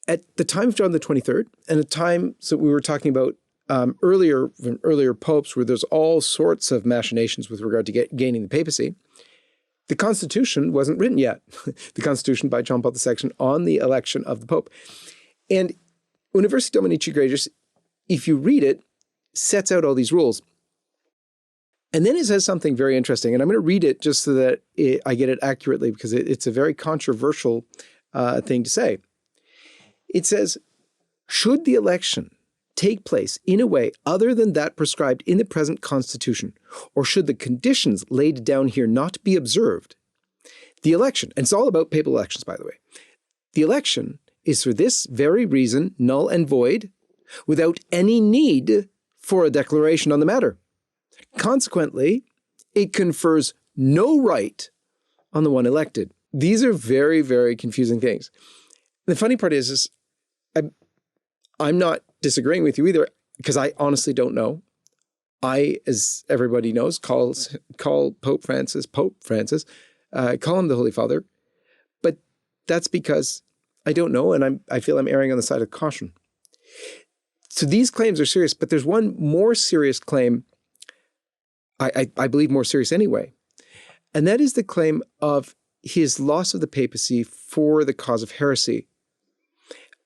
at the time of John the 23rd, and the time that we were talking about earlier popes, where there's all sorts of machinations with regard to gaining the papacy, the Constitution wasn't written yet. The Constitution by John Paul II on the election of the Pope. And Universi Dominici Gregis, if you read it, sets out all these rules. And then it says something very interesting, and I'm going to read it just so that I get it accurately, because it's a very controversial thing to say. It says, should the election take place in a way other than that prescribed in the present Constitution, or should the conditions laid down here not be observed, the election, and it's all about papal elections, by the way, the election is for this very reason null and void, without any need for a declaration on the matter. Consequently, it confers no right on the one elected. These are very, very confusing things. The funny part is I'm not disagreeing with you either, because I honestly don't know. I, as everybody knows, call Pope Francis, call him the Holy Father. But that's because I don't know, and I feel I'm erring on the side of caution. So these claims are serious, but there's one more serious claim, I believe more serious anyway, and that is the claim of his loss of the papacy for the cause of heresy.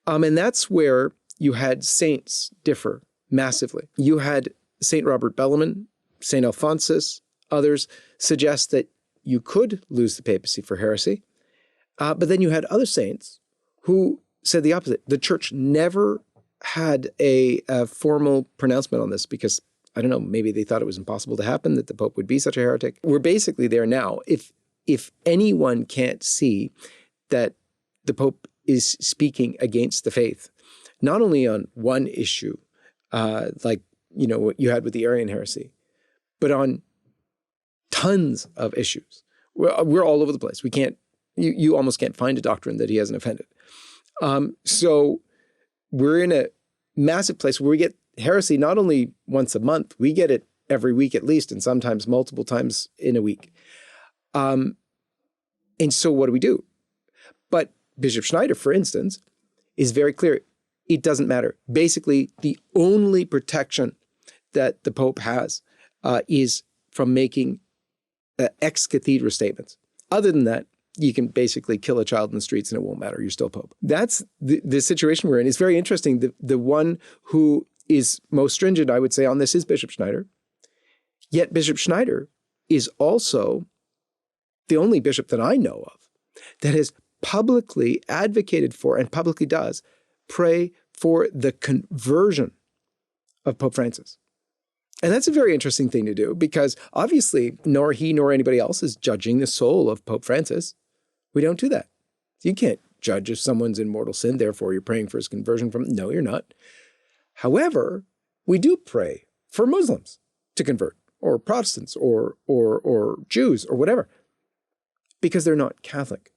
And that's where you had saints differ massively. You had St. Robert Bellarmine, St. Alphonsus, others suggest that you could lose the papacy for heresy. But then you had other saints who said the opposite. The church never had a formal pronouncement on this because, I don't know, maybe they thought it was impossible to happen, that the Pope would be such a heretic. We're basically there now. If anyone can't see that the Pope is speaking against the faith, not only on one issue, like, what you had with the Arian heresy, but on tons of issues. We're all over the place. We can't, you almost can't find a doctrine that he hasn't offended. So we're in a massive place where we get heresy not only once a month, we get it every week at least, and sometimes multiple times in a week. And so what do? But Bishop Schneider, for instance, is very clear. It doesn't matter. Basically, the only protection that the Pope has is from making ex cathedra statements. Other than that, you can basically kill a child in the streets and it won't matter. You're still Pope. That's the situation we're in. It's very interesting. The one who is most stringent, I would say, on this is Bishop Schneider. Yet Bishop Schneider is also the only bishop that I know of that has publicly advocated for, and publicly does, pray for the conversion of Pope Francis. And that's a very interesting thing to do, because obviously nor he nor anybody else is judging the soul of Pope Francis. We don't do that. You can't judge if someone's in mortal sin, therefore you're praying for his conversion from, no, you're not. However, we do pray for Muslims to convert, or Protestants, or Jews, or whatever, because they're not Catholic.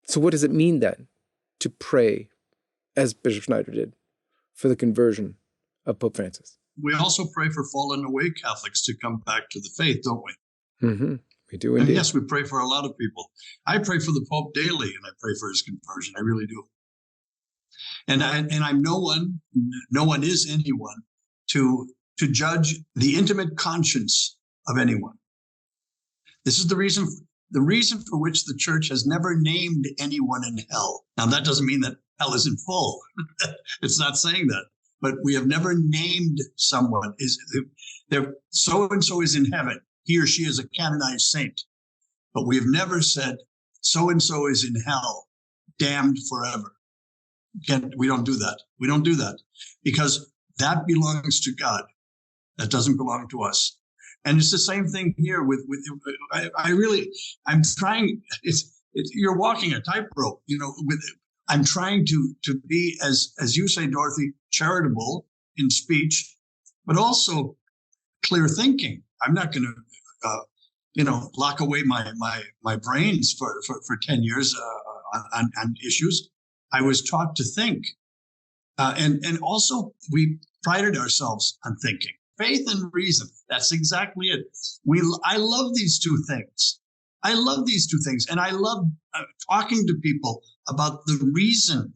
So what does it mean then to pray, as Bishop Schneider did, for the conversion of Pope Francis? We also pray for fallen away Catholics to come back to the faith, don't we? Mm-hmm. We do indeed. And yes, we pray for a lot of people. I pray for the Pope daily, and I pray for his conversion. I really do. And I'm no one is anyone to judge the intimate conscience of anyone. This is the reason for which the church has never named anyone in hell. Now, that doesn't mean that hell isn't full. It's not saying that. But we have never named someone. So-and-so is in heaven. He or she is a canonized saint. But we have never said, so-and-so is in hell, damned forever. We don't do that. We don't do that because that belongs to God. That doesn't belong to us. And it's the same thing here with I'm trying, you're walking a tightrope, I'm trying to be, as you say, Dorothy, charitable in speech, but also clear thinking. I'm not going to, lock away my brains for 10 years on issues. I was taught to think. And also we prided ourselves on thinking. Faith and reason. That's exactly it. I love these two things. I love these two things. And I love talking to people about the reasons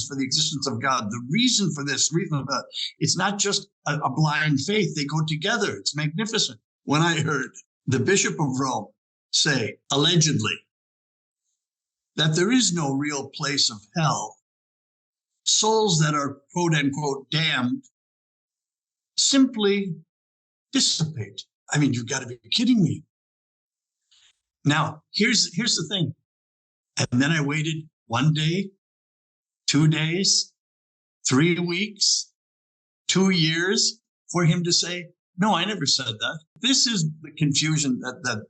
for the existence of God, the reason for this, reason for that. It's not just a blind faith. They go together. It's magnificent. When I heard the Bishop of Rome say, allegedly, that there is no real place of hell, souls that are quote unquote damned simply dissipate. I mean, you've got to be kidding me. Now, here's the thing. And then I waited 1 day, 2 days, 3 weeks, 2 years for him to say, no, I never said that. This is the confusion that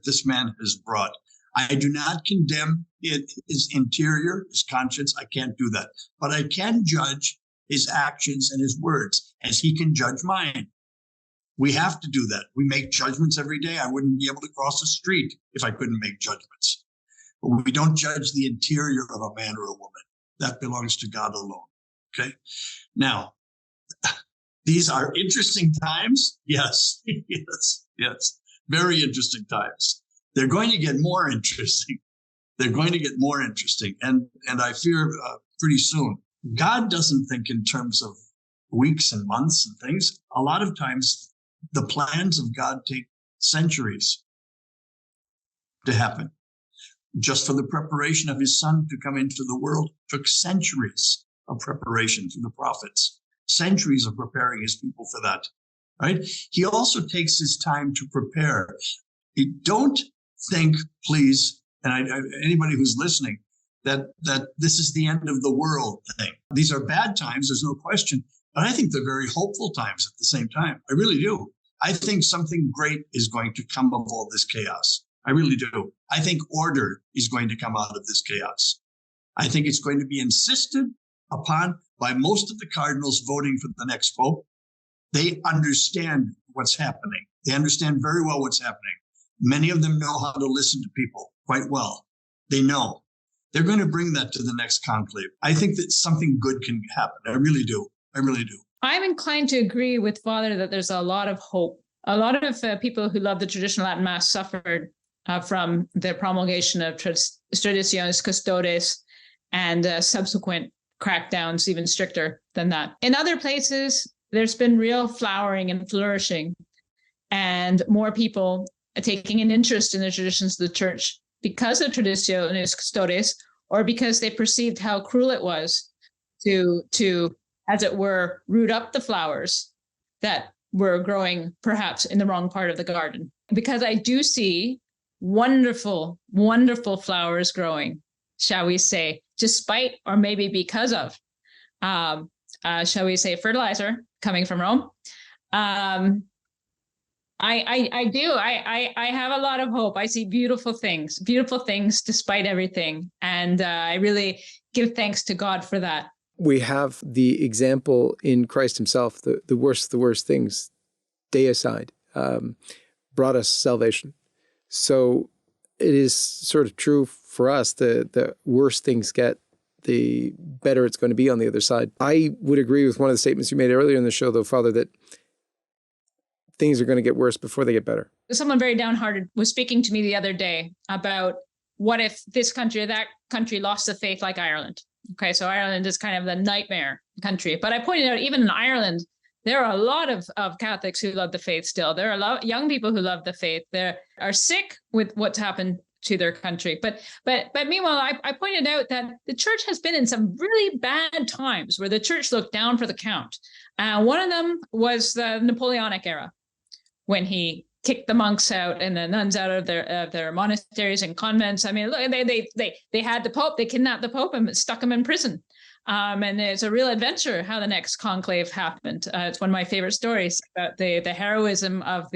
this man has brought. I do not condemn his interior, his conscience. I can't do that. But I can judge his actions and his words as he can judge mine. We have to do that. We make judgments every day. I wouldn't be able to cross the street if I couldn't make judgments. But we don't judge the interior of a man or a woman. That belongs to God alone. Okay? Now, these are interesting times. Yes, yes. Very interesting times. They're going to get more interesting. They're going to get more interesting. And I fear pretty soon. God doesn't think in terms of weeks and months and things. A lot of times, the plans of God take centuries to happen. Just for the preparation of his son to come into the world took centuries of preparation through the prophets, centuries of preparing his people for that, right? He also takes his time to prepare. Don't think, please, and anybody who's listening, that this is the end of the world thing. These are bad times, there's no question, but I think they're very hopeful times at the same time. I really do. I think something great is going to come of all this chaos. I really do. I think order is going to come out of this chaos. I think it's going to be insisted upon by most of the cardinals voting for the next pope. They understand what's happening. They understand very well what's happening. Many of them know how to listen to people quite well. They know. They're going to bring that to the next conclave. I think that something good can happen. I really do. I really do. I'm inclined to agree with Father that there's a lot of hope. A lot of people who love the traditional Latin Mass suffered from the promulgation of Traditionis Custodes and subsequent crackdowns, even stricter than that. In other places, there's been real flowering and flourishing, and more people taking an interest in the traditions of the church because of Traditionis Custodes, or because they perceived how cruel it was to, as it were, root up the flowers that were growing perhaps in the wrong part of the garden. Because I do see wonderful, wonderful flowers growing, shall we say, despite or maybe because of, shall we say, fertilizer coming from Rome. I do. I have a lot of hope. I see beautiful things despite everything. And I really give thanks to God for that. We have the example in Christ himself, the worst things, deicide, brought us salvation. So it is sort of true for us, the worse things get, the better it's going to be on the other side. I would agree with one of the statements you made earlier in the show, though, Father, that things are going to get worse before they get better. Someone very downhearted was speaking to me the other day about what if this country or that country lost the faith like Ireland. Okay, so Ireland is kind of the nightmare country. But I pointed out, even in Ireland, there are a lot of Catholics who love the faith still. There are a lot of young people who love the faith. They are sick with what's happened to their country. But meanwhile, I pointed out that the church has been in some really bad times where the church looked down for the count. One of them was the Napoleonic era, when he kicked the monks out and the nuns out of their monasteries and convents. I mean, look, they had the Pope, they kidnapped the Pope and stuck him in prison. And it's a real adventure how the next conclave happened. It's one of my favorite stories about the heroism of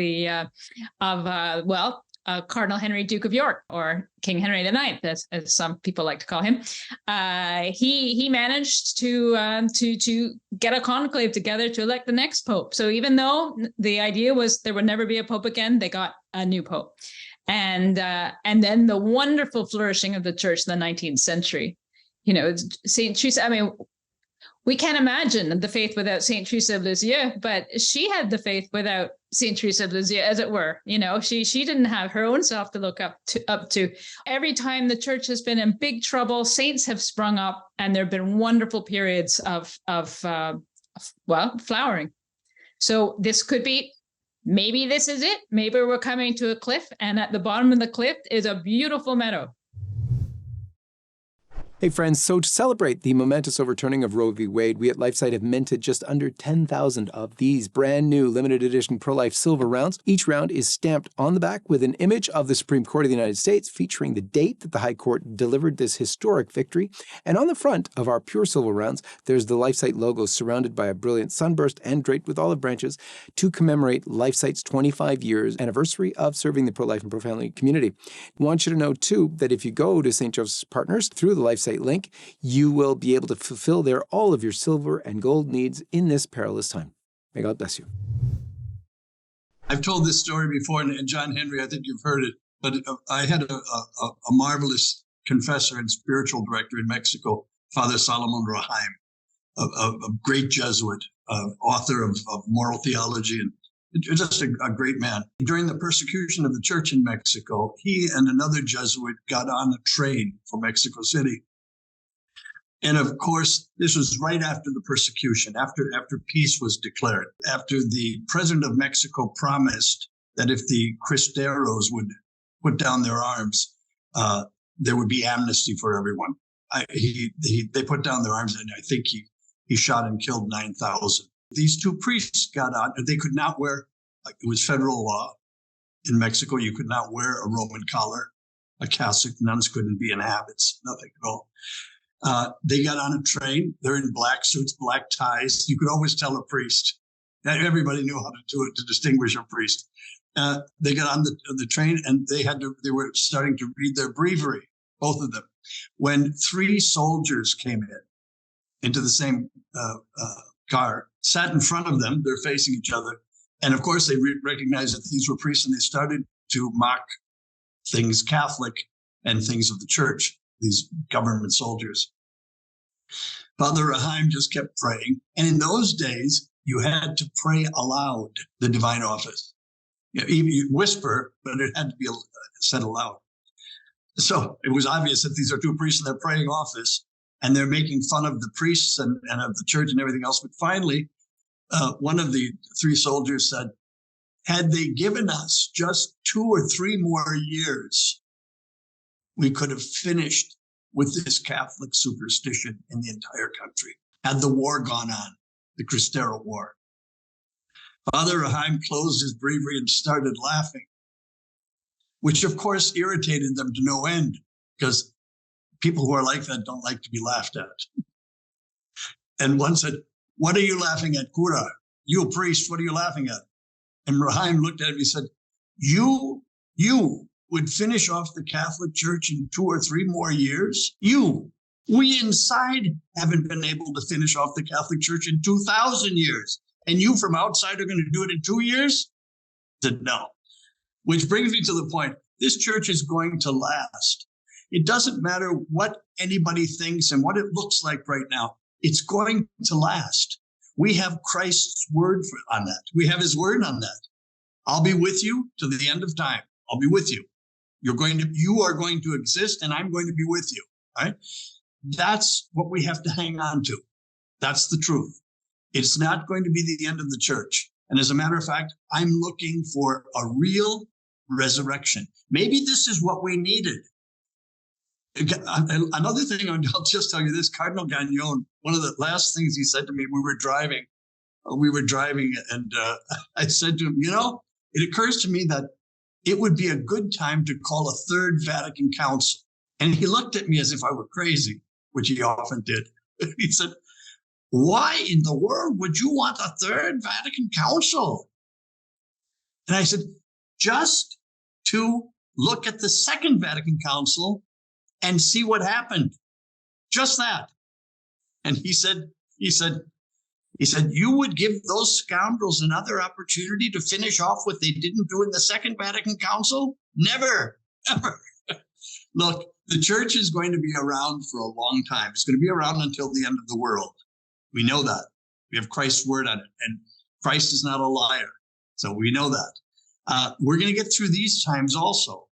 Cardinal Henry, Duke of York, or King Henry IX, as some people like to call him. He managed to get a conclave together to elect the next pope. So even though the idea was there would never be a pope again, they got a new pope. And then the wonderful flourishing of the church in the 19th century. You know, St. Teresa, I mean, we can't imagine the faith without St. Teresa of Lisieux, but she had the faith without St. Teresa of Lisieux, as it were. You know, she didn't have her own self to look up to. Every time the church has been in big trouble, saints have sprung up, and there have been wonderful periods of flowering. So this could be, maybe this is it. Maybe we're coming to a cliff, and at the bottom of the cliff is a beautiful meadow. Hey friends, so to celebrate the momentous overturning of Roe v. Wade, we at LifeSite have minted just under 10,000 of these brand new limited edition pro-life silver rounds. Each round is stamped on the back with an image of the Supreme Court of the United States featuring the date that the High Court delivered this historic victory. And on the front of our pure silver rounds, there's the LifeSite logo surrounded by a brilliant sunburst and draped with olive branches to commemorate LifeSite's 25 years anniversary of serving the pro-life and pro-family community. I want you to know too that if you go to St. Joseph's Partners through the LifeSite link, you will be able to fulfill there all of your silver and gold needs in this perilous time. May God bless you. I've told this story before, and John Henry, I think you've heard it, but I had a marvelous confessor and spiritual director in Mexico, Father Salomon Rahaim, a great Jesuit, author of moral theology, and just a great man. During the persecution of the church in Mexico, he and another Jesuit got on a train for Mexico City. And of course, this was right after the persecution, after peace was declared, after the president of Mexico promised that if the Cristeros would put down their arms, there would be amnesty for everyone. They put down their arms, and I think he shot and killed 9,000. These two priests got on, and they could not wear, it was federal law in Mexico, you could not wear a Roman collar, a cassock. Nuns couldn't be in habits, nothing at all. They got on a train. They're in black suits, black ties. You could always tell a priest. Everybody knew how to do it to distinguish a priest. They got on the train, and they were starting to read their breviary, both of them, when three soldiers came into the same car, sat in front of them. They're facing each other, and of course they recognized that these were priests, and they started to mock things Catholic and things of the church. These government soldiers. Father Rahaim just kept praying. And in those days, you had to pray aloud, the divine office. You whisper, but it had to be said aloud. So it was obvious that these are two priests in their praying office, and they're making fun of the priests and of the church and everything else. But finally, one of the three soldiers said, had they given us just 2 or 3 more years, we could have finished with this Catholic superstition in the entire country, had the war gone on, the Cristero War. Father Rahaim closed his breviary and started laughing, which of course irritated them to no end, because people who are like that don't like to be laughed at. And one said, "What are you laughing at, cura? You a priest, what are you laughing at?" And Rahaim looked at him, he said, you would finish off the Catholic Church in 2 or 3 more years? We inside haven't been able to finish off the Catholic Church in 2,000 years. And you from outside are going to do it in 2 years? I said, no. Which brings me to the point, this church is going to last. It doesn't matter what anybody thinks and what it looks like right now. It's going to last. We have Christ's word on that. We have his word on that. I'll be with you to the end of time. I'll be with you. You are going to exist, and I'm going to be with you. Right? that's what we have to hang on to. That's the truth. It's not going to be the end of the church. And as a matter of fact, I'm looking for a real resurrection. Maybe this is what we needed. Another thing, I'll just tell you this, Cardinal Gagnon, one of the last things he said to me, we were driving and I said to him, it occurs to me that it would be a good time to call a third Vatican Council. And he looked at me as if I were crazy, which he often did. He said, why in the world would you want a third Vatican Council? And I said, just to look at the Second Vatican Council and see what happened. Just that. And he said, you would give those scoundrels another opportunity to finish off what they didn't do in the Second Vatican Council? Never, ever. Look, the church is going to be around for a long time. It's going to be around until the end of the world. We know that. We have Christ's word on it, and Christ is not a liar. So we know that. We're going to get through these times also.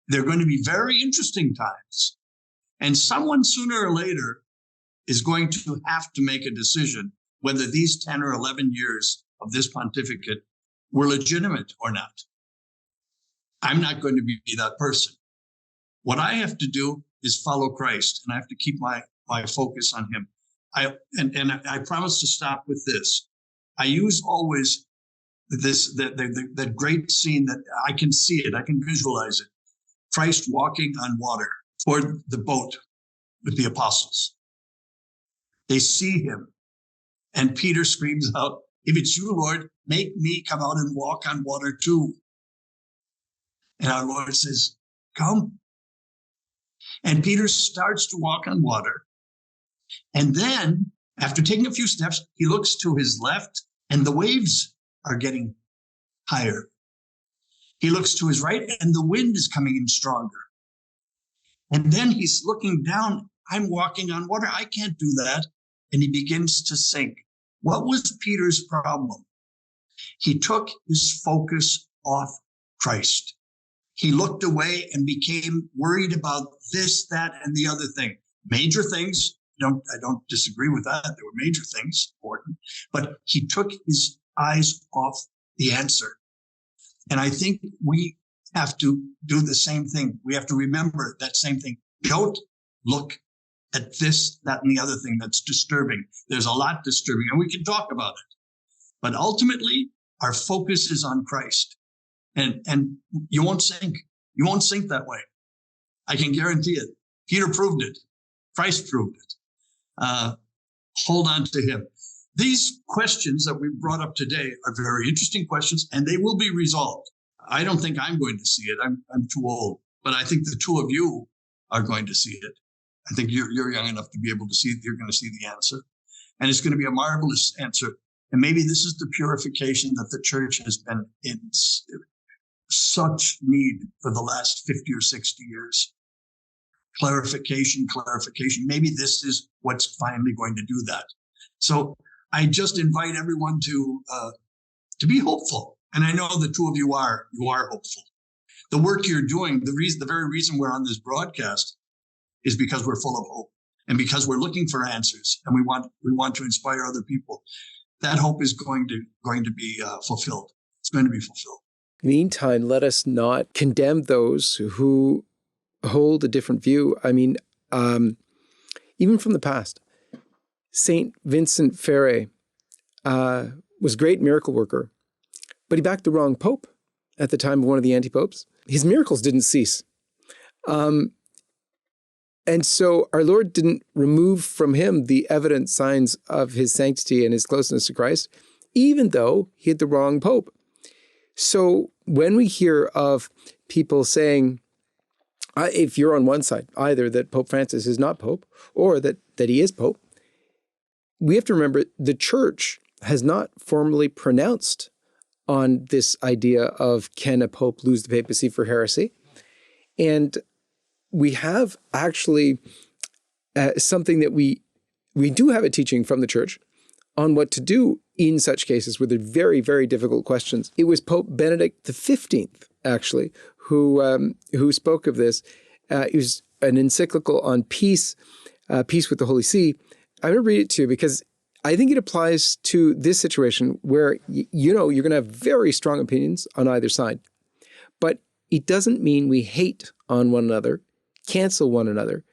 They're going to be very interesting times. And someone sooner or later is going to have to make a decision whether these 10 or 11 years of this pontificate were legitimate or not. I'm not going to be that person. What I have to do is follow Christ, and I have to keep my focus on him. I promise to stop with this. I use always that great scene that I can see it, I can visualize it. Christ walking on water toward the boat with the apostles. They see him, and Peter screams out, if it's you, Lord, make me come out and walk on water too. And our Lord says, come. And Peter starts to walk on water. And then, after taking a few steps, he looks to his left, and the waves are getting higher. He looks to his right, and the wind is coming in stronger. And then he's looking down. I'm walking on water. I can't do that. And he begins to sink. What was Peter's problem? He took his focus off Christ. He looked away and became worried about this, that, and the other thing. Major things. I don't disagree with that. There were major things important, but he took his eyes off the answer. And I think we have to do the same thing. We have to remember that same thing. Don't look at this, that, and the other thing that's disturbing. There's a lot disturbing, and we can talk about it. But ultimately, our focus is on Christ. And you won't sink. You won't sink that way. I can guarantee it. Peter proved it. Christ proved it. Hold on to him. These questions that we brought up today are very interesting questions, and they will be resolved. I don't think I'm going to see it. I'm too old, but I think the two of you are going to see it. I think you're young enough to be able to see it. You're going to see the answer, and it's going to be a marvelous answer. And maybe this is the purification that the church has been in such need for the last 50 or 60 years. Clarification. Maybe this is what's finally going to do that. So I just invite everyone to be hopeful. And I know the two of you are hopeful. The work you're doing, the very reason we're on this broadcast is because we're full of hope and because we're looking for answers, and we want to inspire other people. That hope is going to be fulfilled. It's going to be fulfilled. Meantime, let us not condemn those who hold a different view. I mean, even from the past, Saint Vincent Ferre was a great miracle worker, but he backed the wrong pope at the time of one of the anti-popes. His miracles didn't cease. And so our Lord didn't remove from him the evident signs of his sanctity and his closeness to Christ, even though he had the wrong pope. So when we hear of people saying, if you're on one side, either that Pope Francis is not Pope or that he is Pope, we have to remember the Church has not formally pronounced on this idea of can a Pope lose the papacy for heresy. And we have actually something that we do have a teaching from the Church on what to do in such cases where they're very, very difficult questions. It was Pope Benedict XV, actually, who spoke of this. It was an encyclical on peace Peace with the Holy See. I'm going to read it to you because I think it applies to this situation where, you're going to have very strong opinions on either side. But it doesn't mean we hate on one another, cancel one another,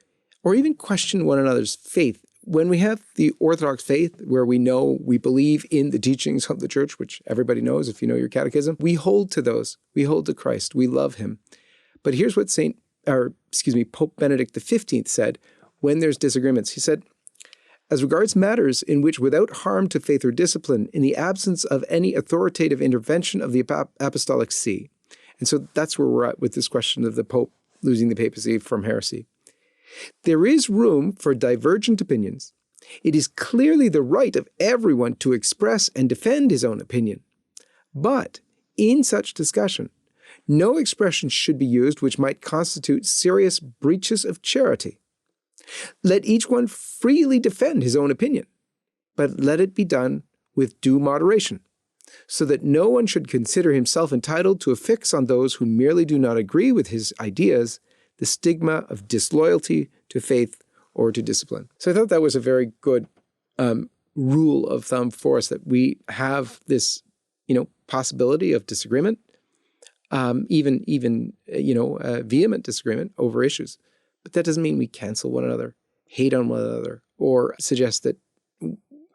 or even question one another's faith. When we have the Orthodox faith, where we know we believe in the teachings of the church, which everybody knows if you know your catechism, we hold to those. We hold to Christ. We love him. But here's what Pope Benedict XV said when there's disagreements. He said, as regards matters in which without harm to faith or discipline, in the absence of any authoritative intervention of the Apostolic See. And so that's where we're at with this question of the Pope losing the papacy from heresy. There is room for divergent opinions. It is clearly the right of everyone to express and defend his own opinion. But in such discussion, no expression should be used which might constitute serious breaches of charity. Let each one freely defend his own opinion, but let it be done with due moderation, so that no one should consider himself entitled to affix on those who merely do not agree with his ideas the stigma of disloyalty to faith or to discipline. So I thought that was a very good rule of thumb for us, that we have this, possibility of disagreement, even vehement disagreement over issues. But that doesn't mean we cancel one another, hate on one another, or suggest that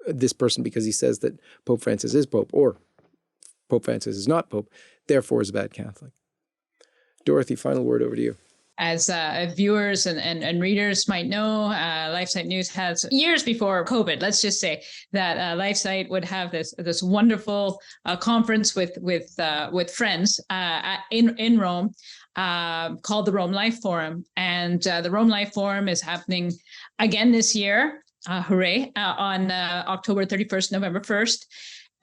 this person, because he says that Pope Francis is Pope, or Pope Francis is not Pope, therefore is a bad Catholic. Dorothy, final word over to you. As viewers and readers might know, LifeSiteNews has, years before COVID, let's just say, that LifeSite would have this wonderful conference with friends in Rome called the Rome Life Forum. And the Rome Life Forum is happening again this year, hooray, on October 31st, November 1st.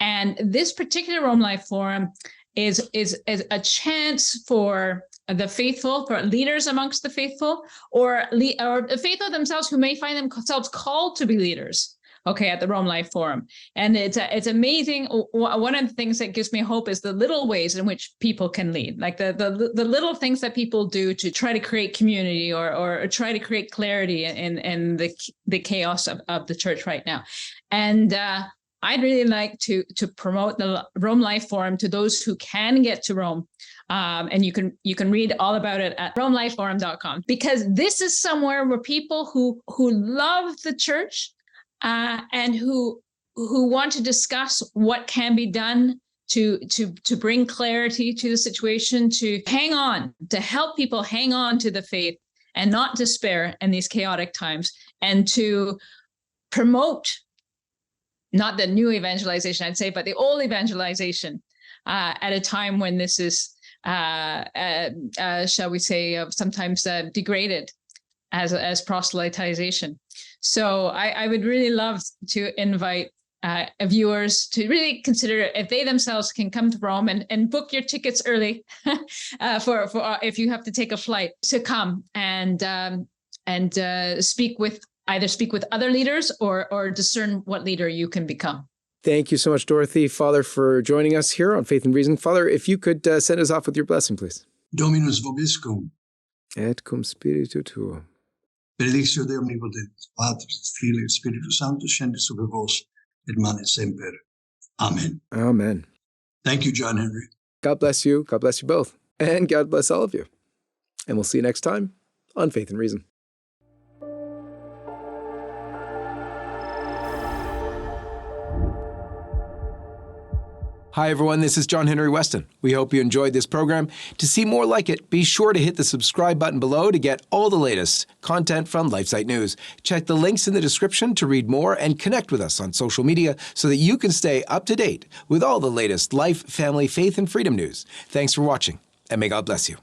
And this particular Rome Life Forum is a chance for the faithful, for leaders amongst the faithful, or the faithful themselves who may find themselves called to be leaders, at the Rome Life Forum. And it's amazing. One of the things that gives me hope is the little ways in which people can lead, like the little things that people do to try to create community or try to create clarity in the chaos of the church right now. And I'd really like to promote the Rome Life Forum to those who can get to Rome. And you can read all about it at romelifeforum.com, because this is somewhere where people who love the church and who want to discuss what can be done to bring clarity to the situation, to hang on, to help people hang on to the faith and not despair in these chaotic times, and to promote not the new evangelization, I'd say, but the old evangelization at a time when this is, shall we say, sometimes degraded as proselytization. So I would really love to invite viewers to really consider if they themselves can come to Rome and book your tickets early for if you have to take a flight, to come and speak with other leaders or discern what leader you can become. Thank you so much, Dorothy. Father, for joining us here on Faith and Reason. Father, if you could send us off with your blessing, please. Dominus vobiscum. Et cum spiritu tuo. Benedictio Dei omnipotens, Patris, Filii, Spiritus Sanctus, scendit super vos, et manet semper. Amen. Amen. Thank you, John Henry. God bless you. God bless you both. And God bless all of you. And we'll see you next time on Faith and Reason. Hi, everyone. This is John Henry Weston. We hope you enjoyed this program. To see more like it, be sure to hit the subscribe button below to get all the latest content from LifeSiteNews. Check the links in the description to read more and connect with us on social media so that you can stay up to date with all the latest life, family, faith, and freedom news. Thanks for watching, and may God bless you.